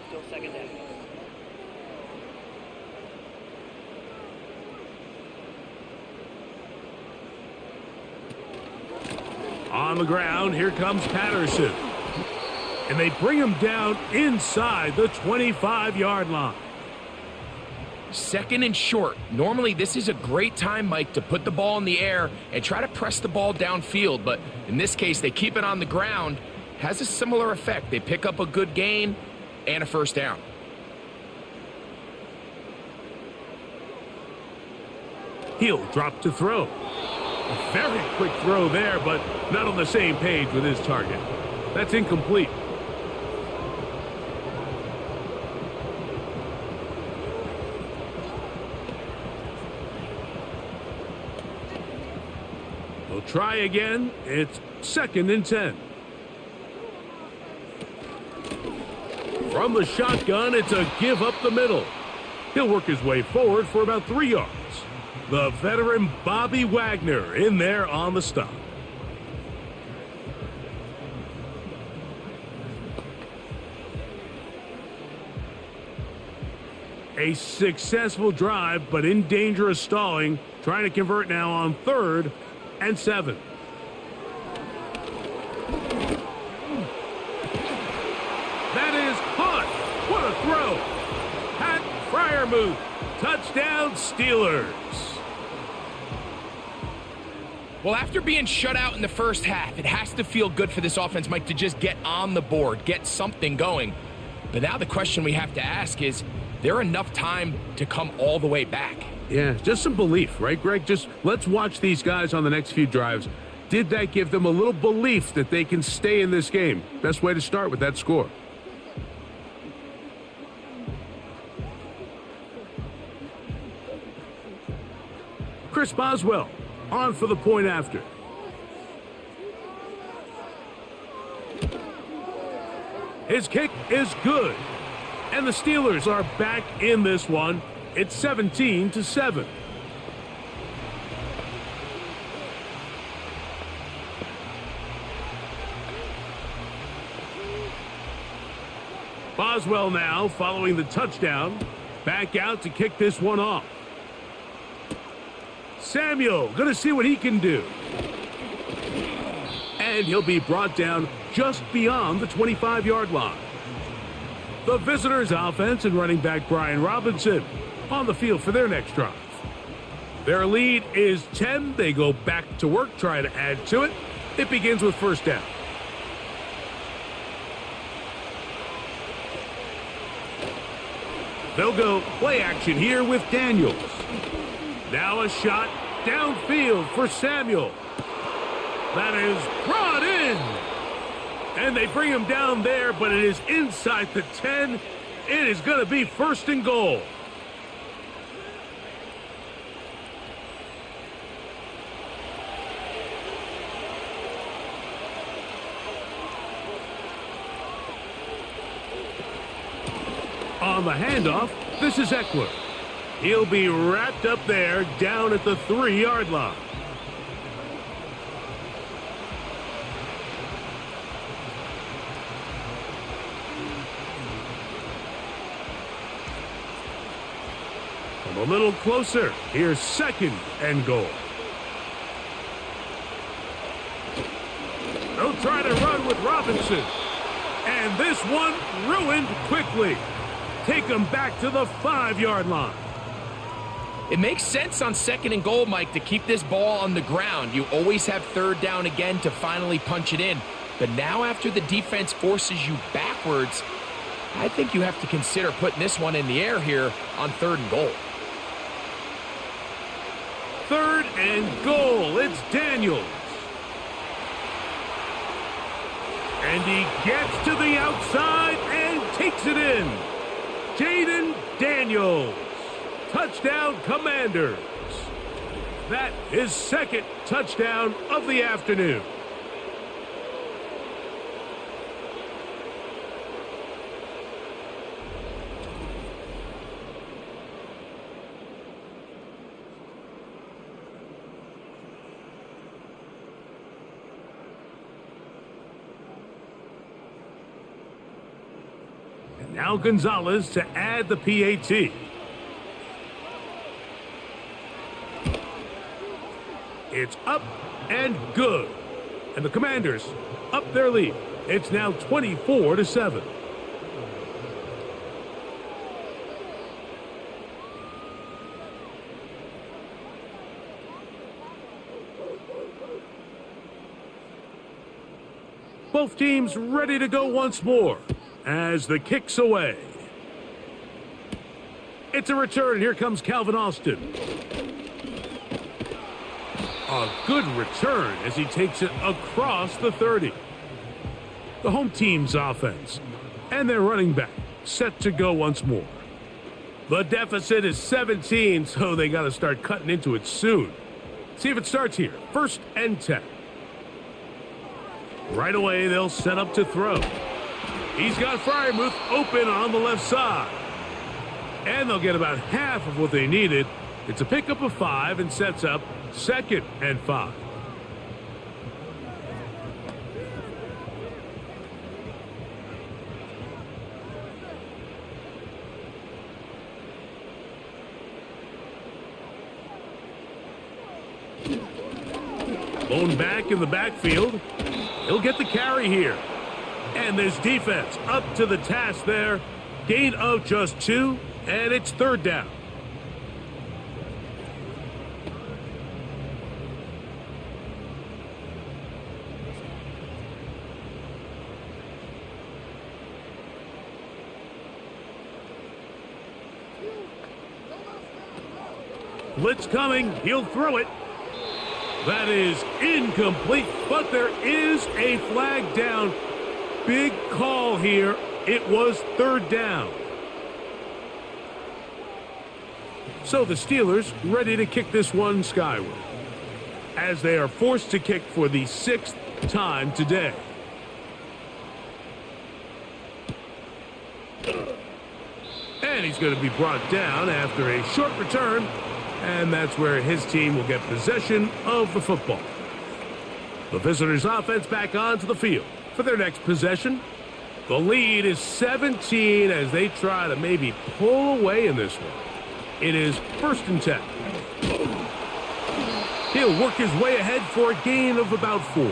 Still 2nd down. On the ground, here comes Patterson. And they bring him down inside the 25-yard line. 2nd and short. Normally, this is a great time, Mike, to put the ball in the air and try to press the ball downfield. But in this case, they keep it on the ground. Has a similar effect. They pick up a good gain and a 1st down. He'll drop to throw. A very quick throw there, but not on the same page with his target. That's incomplete. They'll try again. It's 2nd and 10. From the shotgun, it's a give up the middle. He'll work his way forward for about 3 yards. The veteran Bobby Wagner in there on the stop. A successful drive, but in danger of stalling. Trying to convert now on 3rd and 7. That is caught. What a throw. Pat Fryermuth. Touchdown, Steelers. Well, after being shut out in the first half, it has to feel good for this offense, Mike, to just get on the board, get something going. But now the question we have to ask is there enough time to come all the way back? Yeah, just some belief, right, Greg? Just let's watch these guys on the next few drives. Did that give them a little belief that they can stay in this game? Best way to start with that score. Chris Boswell on for the point after. His kick is good. And the Steelers are back in this one. It's 17-7. Boswell now following the touchdown. Back out to kick this one off. Samuel going to see what he can do. And he'll be brought down just beyond the 25-yard line. The visitors' offense and running back Brian Robinson on the field for their next drive. Their lead is 10. They go back to work, trying to add to it. It begins with first down. They'll go play action here with Daniels. Now a shot downfield for Samuel. That is brought in. And they bring him down there, but it is inside the 10. It is going to be first and goal. On the handoff, this is Eckler. He'll be wrapped up there down at the 3-yard line. A little closer. Here's second and goal. They'll try to run with Robinson. And this one ruined quickly. Take them back to the 5-yard line. It makes sense on second and goal, Mike, to keep this ball on the ground. You always have third down again to finally punch it in. But now after the defense forces you backwards, I think you have to consider putting this one in the air here on third and goal. Third and goal. It's Daniels. And he gets to the outside and takes it in. Jaden Daniels. Touchdown, Commanders. That is second touchdown of the afternoon. Now Gonzalez to add the PAT. It's up and good. And the Commanders up their lead. It's now 24-7. Both teams ready to go once more. As the kick's away. It's a return. Here comes Calvin Austin. A good return as he takes it across the 30. The home team's offense and their running back set to go once more. The deficit is 17, so they got to start cutting into it soon. See if it starts here. First and 10. Right away, they'll set up to throw. He's got Freiermuth open on the left side. And they'll get about half of what they needed. It's a pickup of 5 and sets up second and 5. Blown back in the backfield. He'll get the carry here. And this defense up to the task there. Gain of just 2, and it's third down. Blitz coming. He'll throw it. That is incomplete, but there is a flag down. Big call here. It was third down. So the Steelers ready to kick this one skyward, as they are forced to kick for the 6th time today. And he's going to be brought down after a short return, and that's where his team will get possession of the football. The visitors' offense back onto the field for their next possession. The lead is 17 as they try to maybe pull away in this one. It is 1st and 10. He'll work his way ahead for a gain of about 4.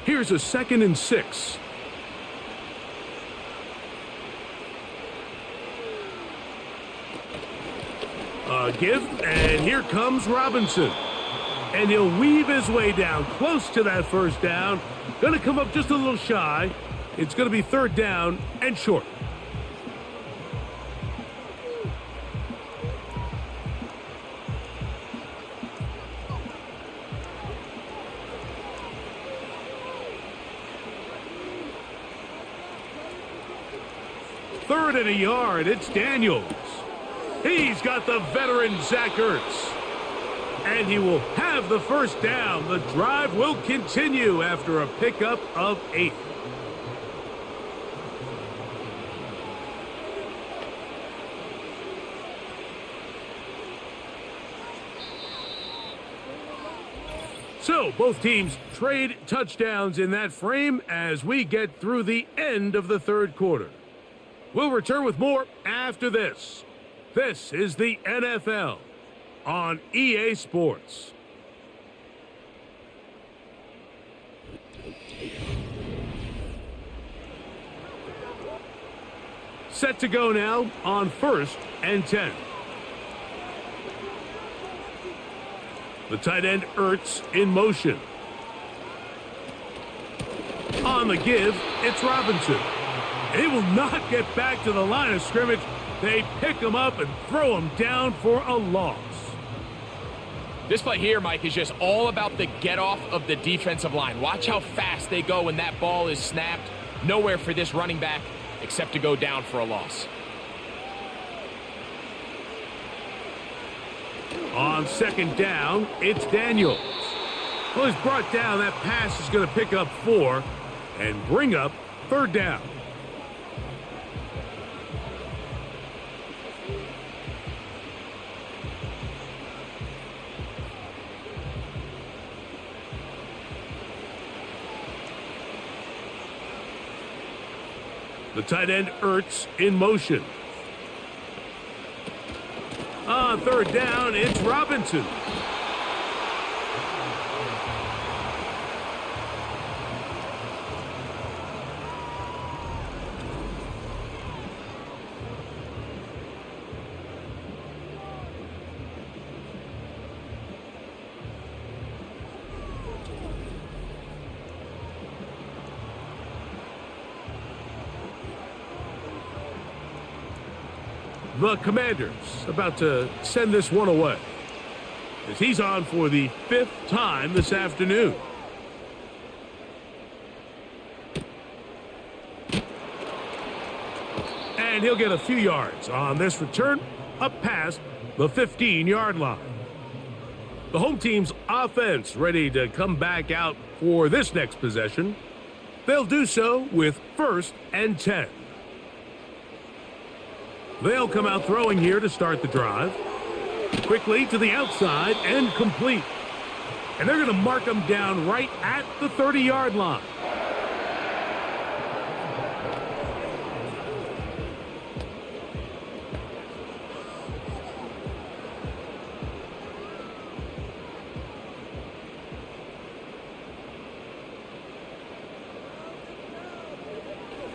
Here's a 2nd and 6. Give, and here comes Robinson. And he'll weave his way down close to that 1st down. Going to come up just a little shy. It's going to be 3rd down and short. Third and a yard. It's Daniels. He's got the veteran Zach Ertz. And he will have the 1st down. The drive will continue after a pickup of 8. So both teams trade touchdowns in that frame as we get through the end of the 3rd quarter. We'll return with more after this. This is the NFL on EA Sports. Set to go now on 1st and 10. The tight end Ertz in motion. On the give, it's Robinson. He will not get back to the line of scrimmage. They pick him up and throw him down for a loss. This play here, Mike, is just all about the get-off of the defensive line. Watch how fast they go when that ball is snapped. Nowhere for this running back except to go down for a loss. On 2nd down, it's Daniels. Well, he's brought down. That pass is going to pick up 4 and bring up 3rd down. The tight end Ertz in motion. On 3rd down, it's Robinson. The Commanders about to send this one away, as he's on for the 5th time this afternoon. And he'll get a few yards on this return up past the 15-yard line. The home team's offense ready to come back out for this next possession. They'll do so with 1st and 10. They'll come out throwing here to start the drive. Quickly to the outside and complete. And they're going to mark them down right at the 30-yard line.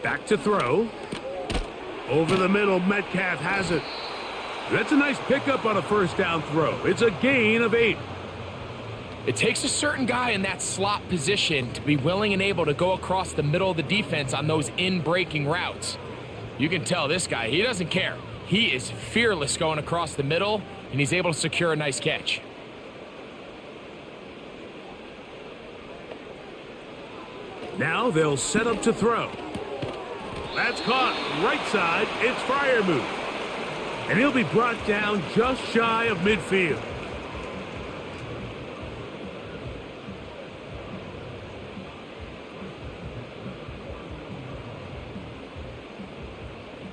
Back to throw. Over the middle, Metcalf has it. That's a nice pickup on a 1st down throw. It's a gain of 8. It takes a certain guy in that slot position to be willing and able to go across the middle of the defense on those in-breaking routes. You can tell this guy, he doesn't care. He is fearless going across the middle, and he's able to secure a nice catch. Now they'll set up to throw. That's caught. Right side, it's Freiermuth. And he'll be brought down just shy of midfield.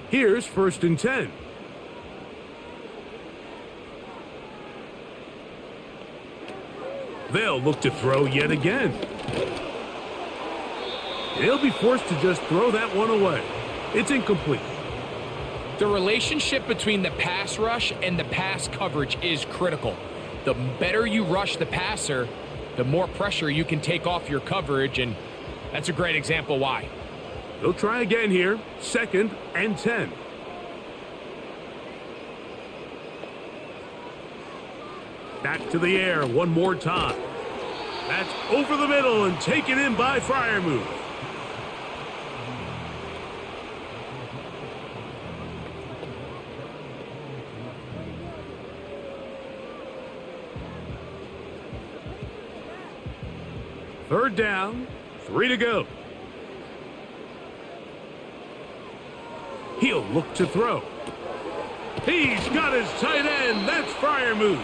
Here's 1st and 10. They'll look to throw yet again. They'll be forced to just throw that one away. It's incomplete. The relationship between the pass rush and the pass coverage is critical. The better you rush the passer, the more pressure you can take off your coverage, and that's a great example why. They'll try again here. 2nd and 10. Back to the air one more time. That's over the middle and taken in by Freiermuth. Third down, 3 to go. He'll look to throw. He's got his tight end. That's Freiermuth.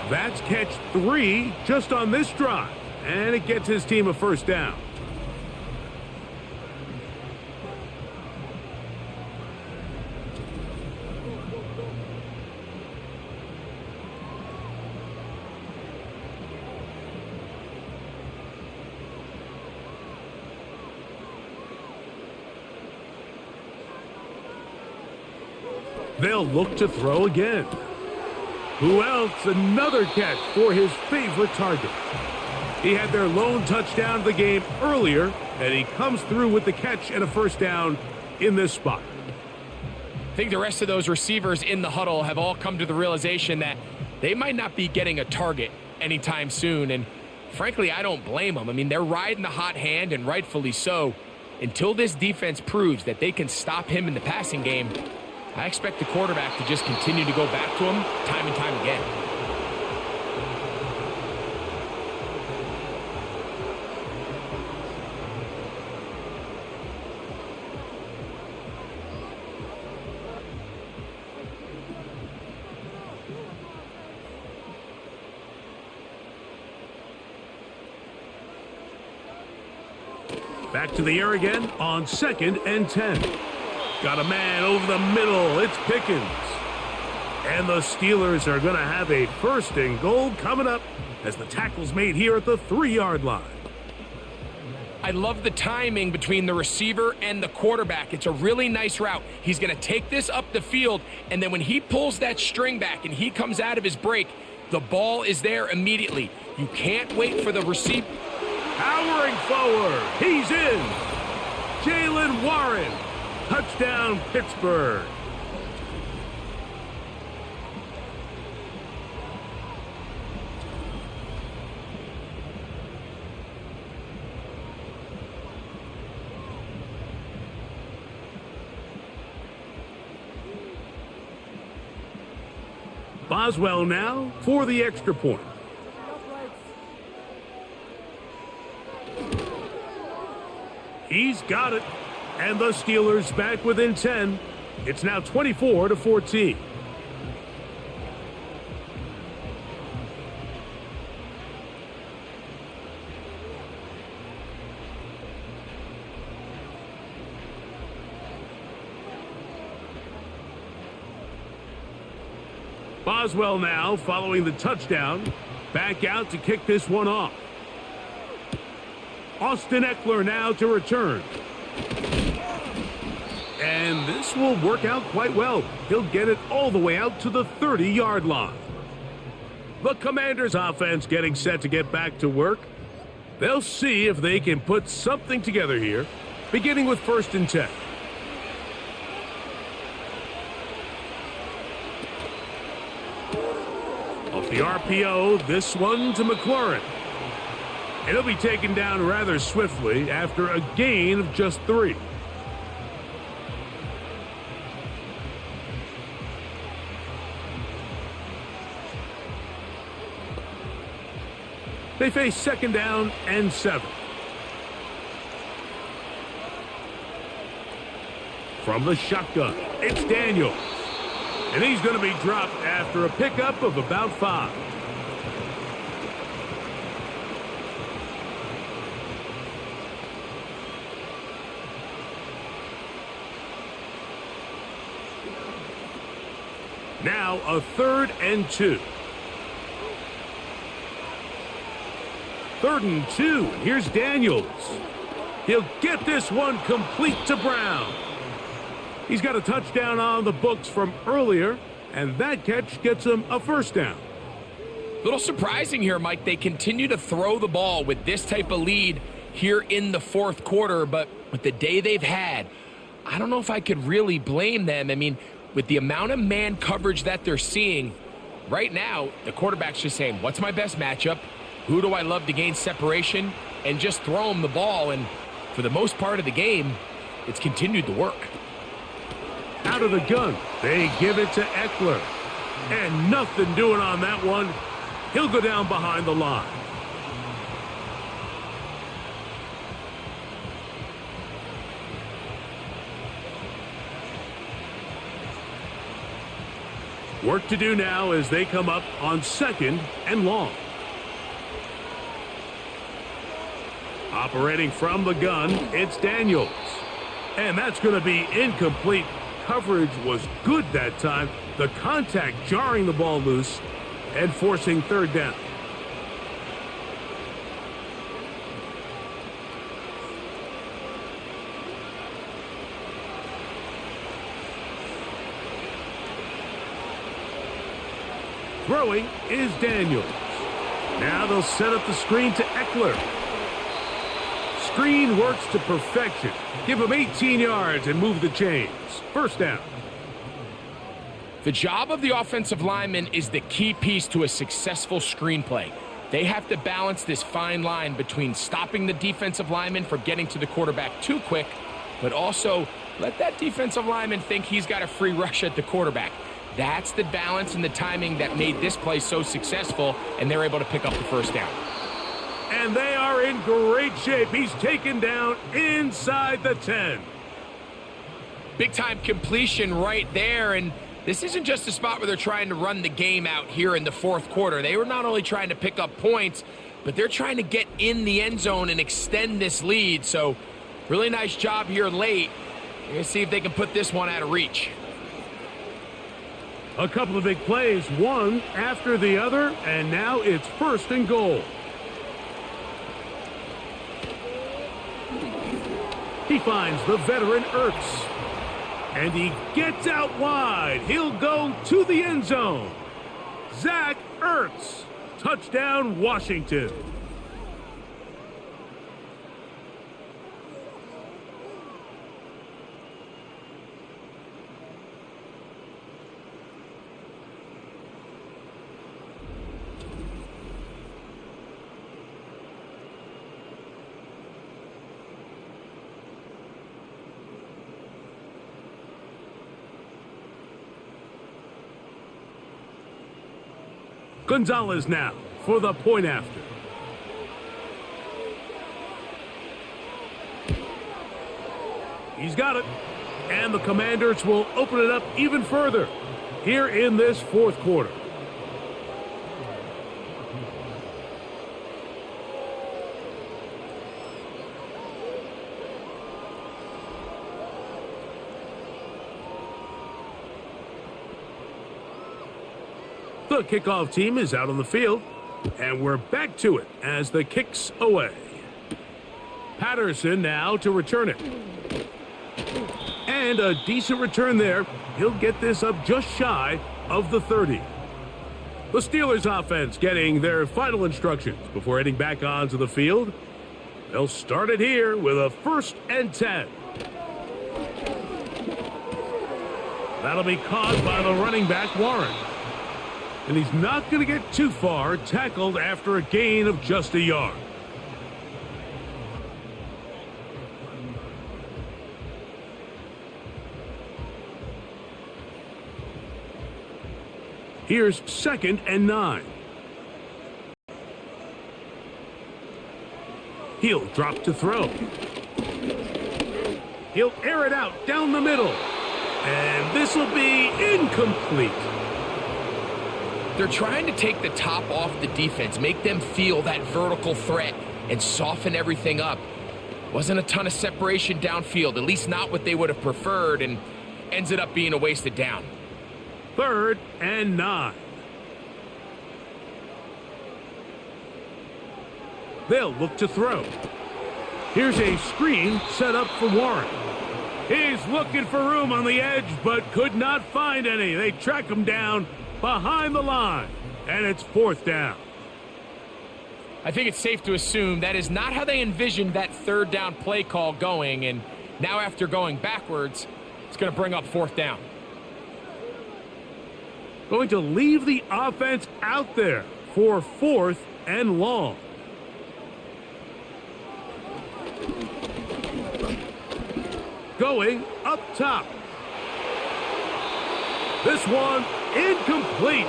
That's catch 3 just on this drive, and it gets his team a first down. They'll look to throw again. Who else? Another catch for his favorite target. He had their lone touchdown of the game earlier, and he comes through with the catch and a first down in this spot. I think the rest of those receivers in the huddle have all come to the realization that they might not be getting a target anytime soon, and frankly, I don't blame them. I mean, they're riding the hot hand, and rightfully so. Until this defense proves that they can stop him in the passing game, I expect the quarterback to just continue to go back to him time and time again. Back to the air again on 2nd and 10. Got a man over the middle. It's Pickens. And the Steelers are going to have a 1st and goal coming up as the tackle's made here at the 3-yard line. I love the timing between the receiver and the quarterback. It's a really nice route. He's going to take this up the field, and then when he pulls that string back and he comes out of his break, the ball is there immediately. You can't wait for the receiver. Powering forward. He's in. Jaylen Warren. Touchdown, Pittsburgh. Boswell now for the extra point. He's got it. And the Steelers back within 10. It's now 24-14. Boswell now following the touchdown. Back out to kick this one off. Austin Eckler now to return. And this will work out quite well. He'll get it all the way out to the 30-yard line. The Commanders' offense getting set to get back to work. They'll see if they can put something together here, beginning with 1st and 10. Off the RPO, this one to McLaurin. And he'll be taken down rather swiftly after a gain of just 3. They face 2nd down and 7. From the shotgun, it's Daniels. And he's going to be dropped after a pickup of about 5. Now a 3rd and 2. 3rd and 2. Here's Daniels. He'll get this one complete to Brown. He's got a touchdown on the books from earlier, and that catch gets him a 1st down. A little surprising here, Mike. They continue to throw the ball with this type of lead here in the 4th quarter, but with the day they've had, I don't know if I could really blame them. I mean, with the amount of man coverage that they're seeing, right now, the quarterback's just saying, what's my best matchup? Who do I love to gain separation? And just throw them the ball, and for the most part of the game, it's continued to work. Out of the gun, they give it to Eckler. And nothing doing on that one. He'll go down behind the line. Work to do now as they come up on 2nd and long. Operating from the gun, it's Daniels. And that's going to be incomplete. Coverage was good that time. The contact jarring the ball loose and forcing 3rd down. Throwing is Daniels. Now they'll set up the screen to Eckler. Screen works to perfection. Give him 18 yards and move the chains. 1st down. The job of the offensive lineman is the key piece to a successful screen play. They have to balance this fine line between stopping the defensive lineman from getting to the quarterback too quick, but also let that defensive lineman think he's got a free rush at the quarterback. That's the balance and the timing that made this play so successful, and they're able to pick up the 1st down. And they are in great shape. He's taken down inside the 10. Big-time completion right there, and this isn't just a spot where they're trying to run the game out here in the 4th quarter. They were not only trying to pick up points, but they're trying to get in the end zone and extend this lead. So, really nice job here late. We're going to see if they can put this one out of reach. A couple of big plays, one after the other, and now it's 1st and goal. He finds the veteran Ertz. And he gets out wide. He'll go to the end zone. Zach Ertz. Touchdown, Washington. Gonzalez now for the point after. He's got it. And the Commanders will open it up even further here in this 4th quarter. The kickoff team is out on the field, and we're back to it as the kick's away. Patterson now to return it. And a decent return there. He'll get this up just shy of the 30. The Steelers offense getting their final instructions before heading back onto the field. They'll start it here with a 1st and 10. That'll be caught by the running back, Warren. And he's not going to get too far, tackled after a gain of just a yard. Here's 2nd and 9. He'll drop to throw. He'll air it out down the middle. And this will be incomplete. They're trying to take the top off the defense, make them feel that vertical threat, and soften everything up. Wasn't a ton of separation downfield, at least not what they would have preferred, and ends it up being a wasted down. 3rd and 9. They'll look to throw. Here's a screen set up for Warren. He's looking for room on the edge, but could not find any. They track him down behind the line, and it's 4th down. I think it's safe to assume that is not how they envisioned that 3rd down play call going, and now after going backwards, it's going to bring up 4th down. Going to leave the offense out there for 4th and long. Going up top. This one incomplete.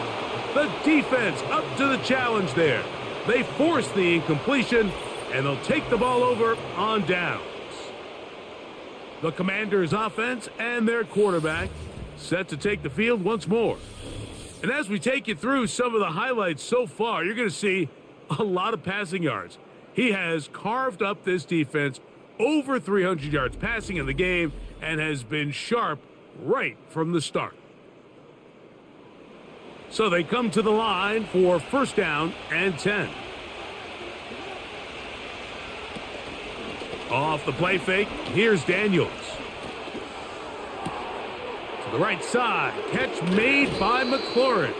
The defense up to the challenge there. They force the incompletion, and they'll take the ball over on downs. The Commanders' offense and their quarterback set to take the field once more. And as we take you through some of the highlights so far, you're going to see a lot of passing yards. He has carved up this defense over 300 yards passing in the game and has been sharp right from the start. So they come to the line for 1st down and 10. Off the play fake, here's Daniels. To the right side, catch made by McLaurin.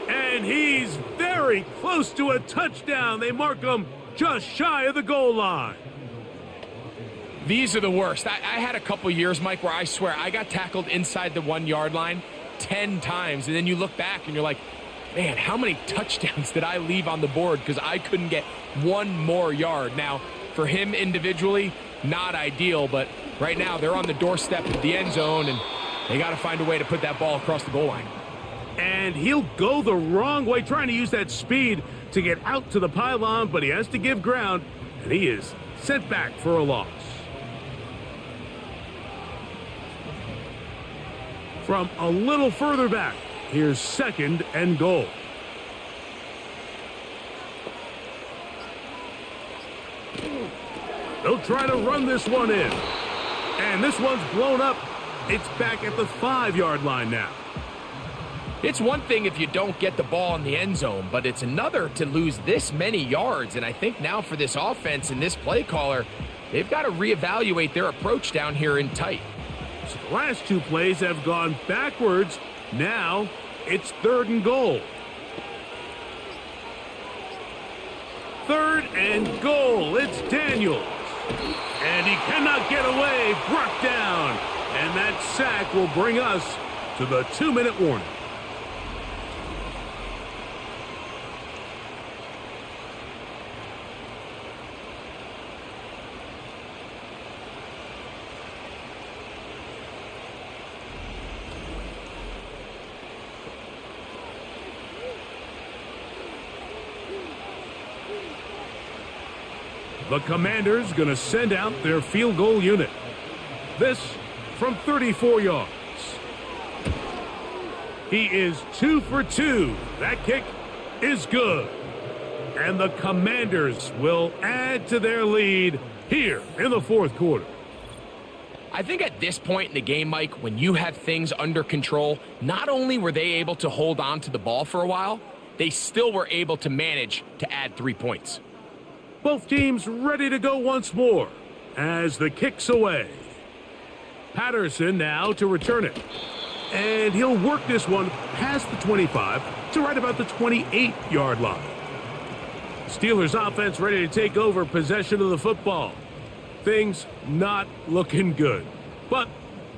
And he's very close to a touchdown. They mark him just shy of the goal line. These are the worst. I had a couple years, Mike, where I swear I got tackled inside the 1 yard line 10 times. And then you look back and you're like, man, how many touchdowns did I leave on the board because I couldn't get one more yard? Now, for him individually, not ideal, but right now they're on the doorstep of the end zone and they got to find a way to put that ball across the goal line. And he'll go the wrong way, trying to use that speed to get out to the pylon, but he has to give ground, and he is sent back for a loss. From a little further back, here's 2nd and goal. They'll try to run this one in. And this one's blown up. It's back at the 5 yard line now. It's one thing if you don't get the ball in the end zone, but it's another to lose this many yards. And I think now for this offense and this play caller, they've got to reevaluate their approach down here in tight. So the last 2 plays have gone backwards. Now it's 3rd and goal. 3rd and goal. It's Daniels. And he cannot get away. Brought down. And that sack will bring us to the 2-minute warning. The Commanders going to send out their field goal unit. This from 34 yards. He is 2 for 2. That kick is good. And the Commanders will add to their lead here in the 4th quarter. I think at this point in the game, Mike, when you have things under control, not only were they able to hold on to the ball for a while, they still were able to manage to add 3 points. Both teams ready to go once more as the kick's away. Patterson now to return it. And he'll work this one past the 25 to right about the 28-yard line. Steelers offense ready to take over possession of the football. Things not looking good. But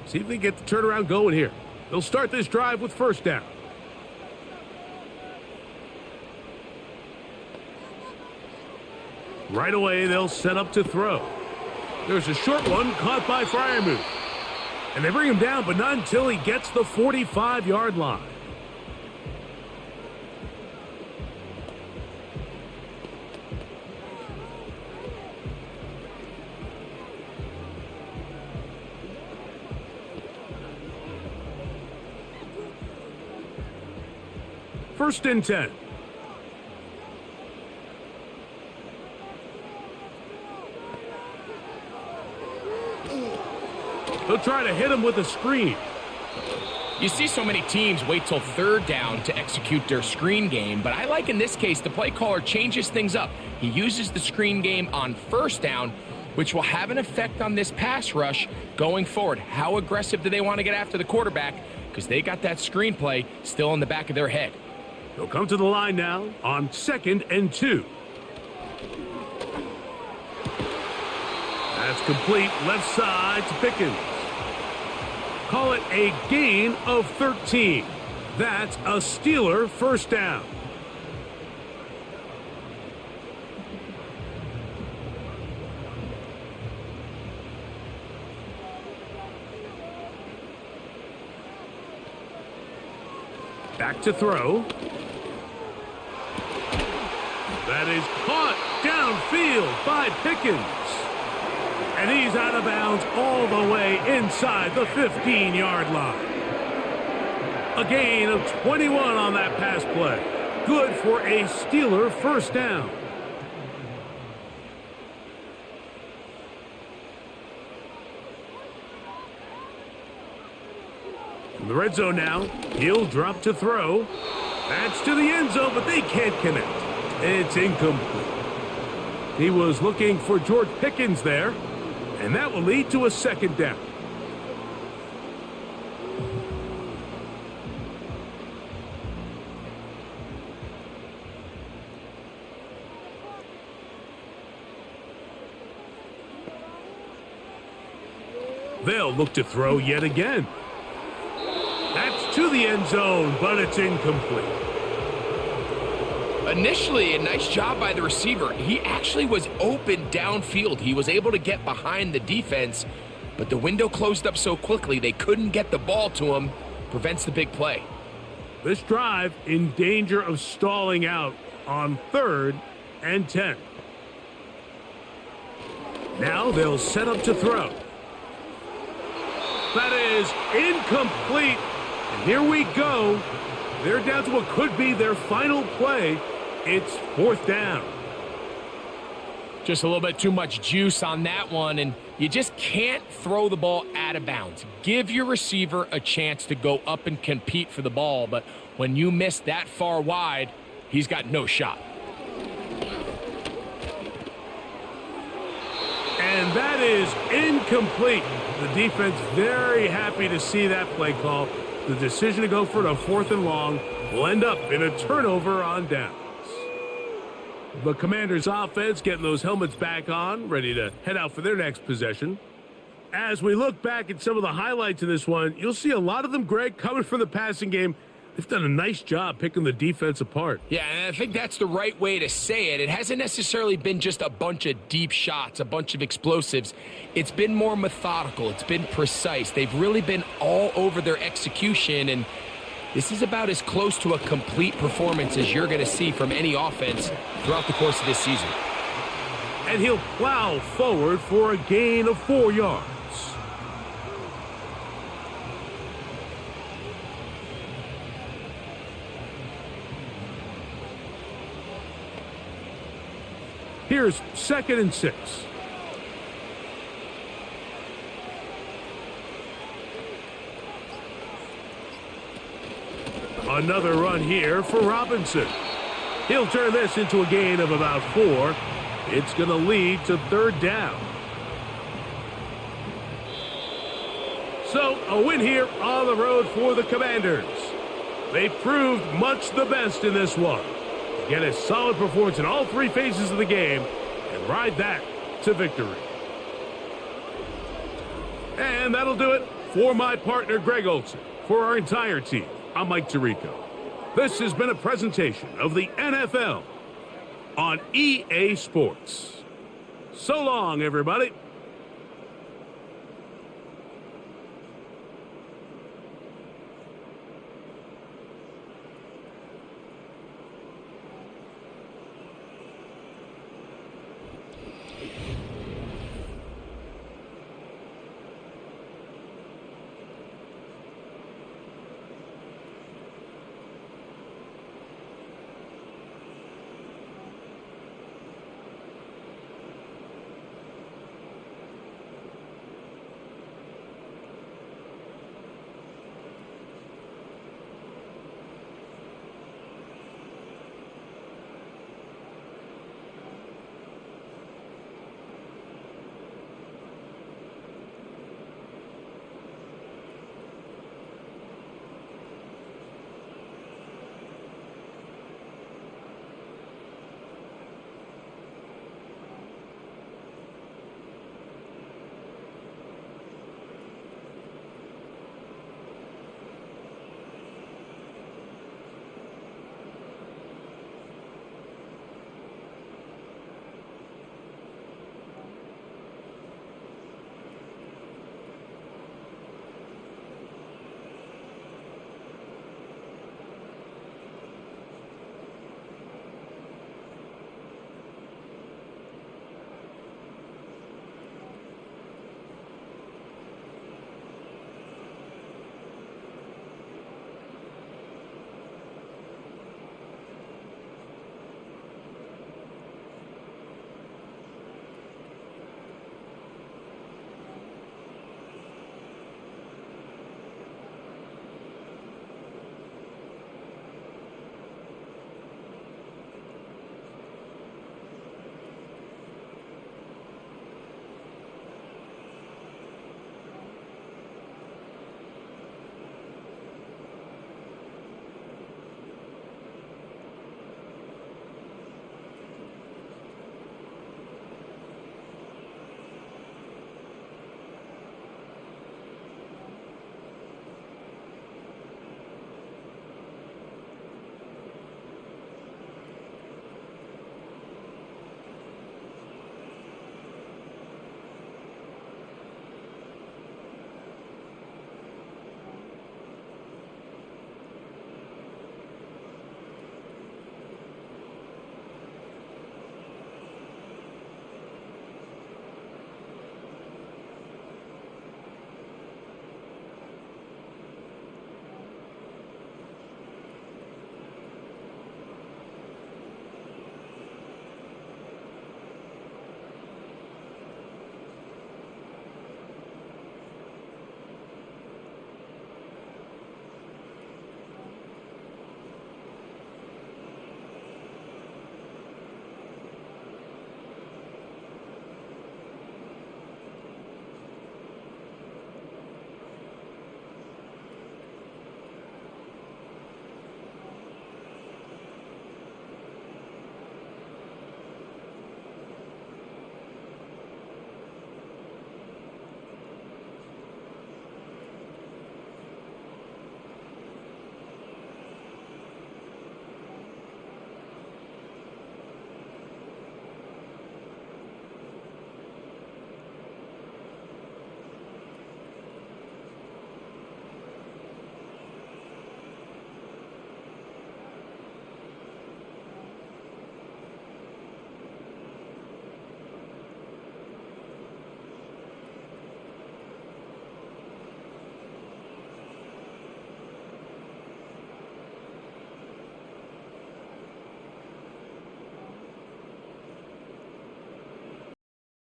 see if they get the turnaround going here. They'll start this drive with 1st down. Right away, they'll set up to throw. There's a short one caught by Freiermuth. And they bring him down, but not until he gets the 45-yard line. 1st and 10. He'll try to hit him with a screen. You see so many teams wait till 3rd down to execute their screen game, but I like in this case the play caller changes things up. He uses the screen game on 1st down, which will have an effect on this pass rush going forward. How aggressive do they want to get after the quarterback? Because they got that screen play still in the back of their head. He'll come to the line now on 2nd and 2. That's complete left side to Pickens. Call it a gain of 13. That's a Steeler 1st down. Back to throw. That is caught downfield by Pickens. And he's out of bounds all the way inside the 15-yard line. A gain of 21 on that pass play. Good for a Steeler 1st down. In the red zone now, he'll drop to throw. That's to the end zone, but they can't connect. It's incomplete. He was looking for George Pickens there, and that will lead to a 2nd down. They'll look to throw yet again. That's to the end zone, but it's incomplete. Initially, a nice job by the receiver. He actually was open downfield. He was able to get behind the defense, but the window closed up so quickly they couldn't get the ball to him. Prevents the big play. This drive in danger of stalling out on 3rd and 10. Now they'll set up to throw. That is incomplete. And here we go. They're down to what could be their final play. It's 4th down. Just a little bit too much juice on that one, and you just can't throw the ball out of bounds. Give your receiver a chance to go up and compete for the ball, but when you miss that far wide, he's got no shot. And that is incomplete. The defense very happy to see that play call. The decision to go for it on 4th and long will end up in a turnover on downs. The Commanders' offense getting those helmets back on, ready to head out for their next possession. As we look back at some of the highlights in this one, you'll see a lot of them, Greg, coming from the passing game. They've done a nice job picking the defense apart. Yeah, and I think that's the right way to say it. It hasn't necessarily been just a bunch of deep shots, a bunch of explosives. It's been more methodical. It's been precise. They've really been all over their execution, and this is about as close to a complete performance as you're going to see from any offense throughout the course of this season. And he'll plow forward for a gain of 4 yards. Here's 2nd and 6. Another run here for Robinson. He'll turn this into a gain of about 4. It's going to lead to 3rd down. So a win here on the road for the Commanders. They proved much the best in this one. Get a solid performance in all 3 phases of the game and ride that to victory. And that'll do it for my partner, Greg Olson. For our entire team, I'm Mike Tirico. This has been a presentation of the NFL on EA Sports. So long, everybody.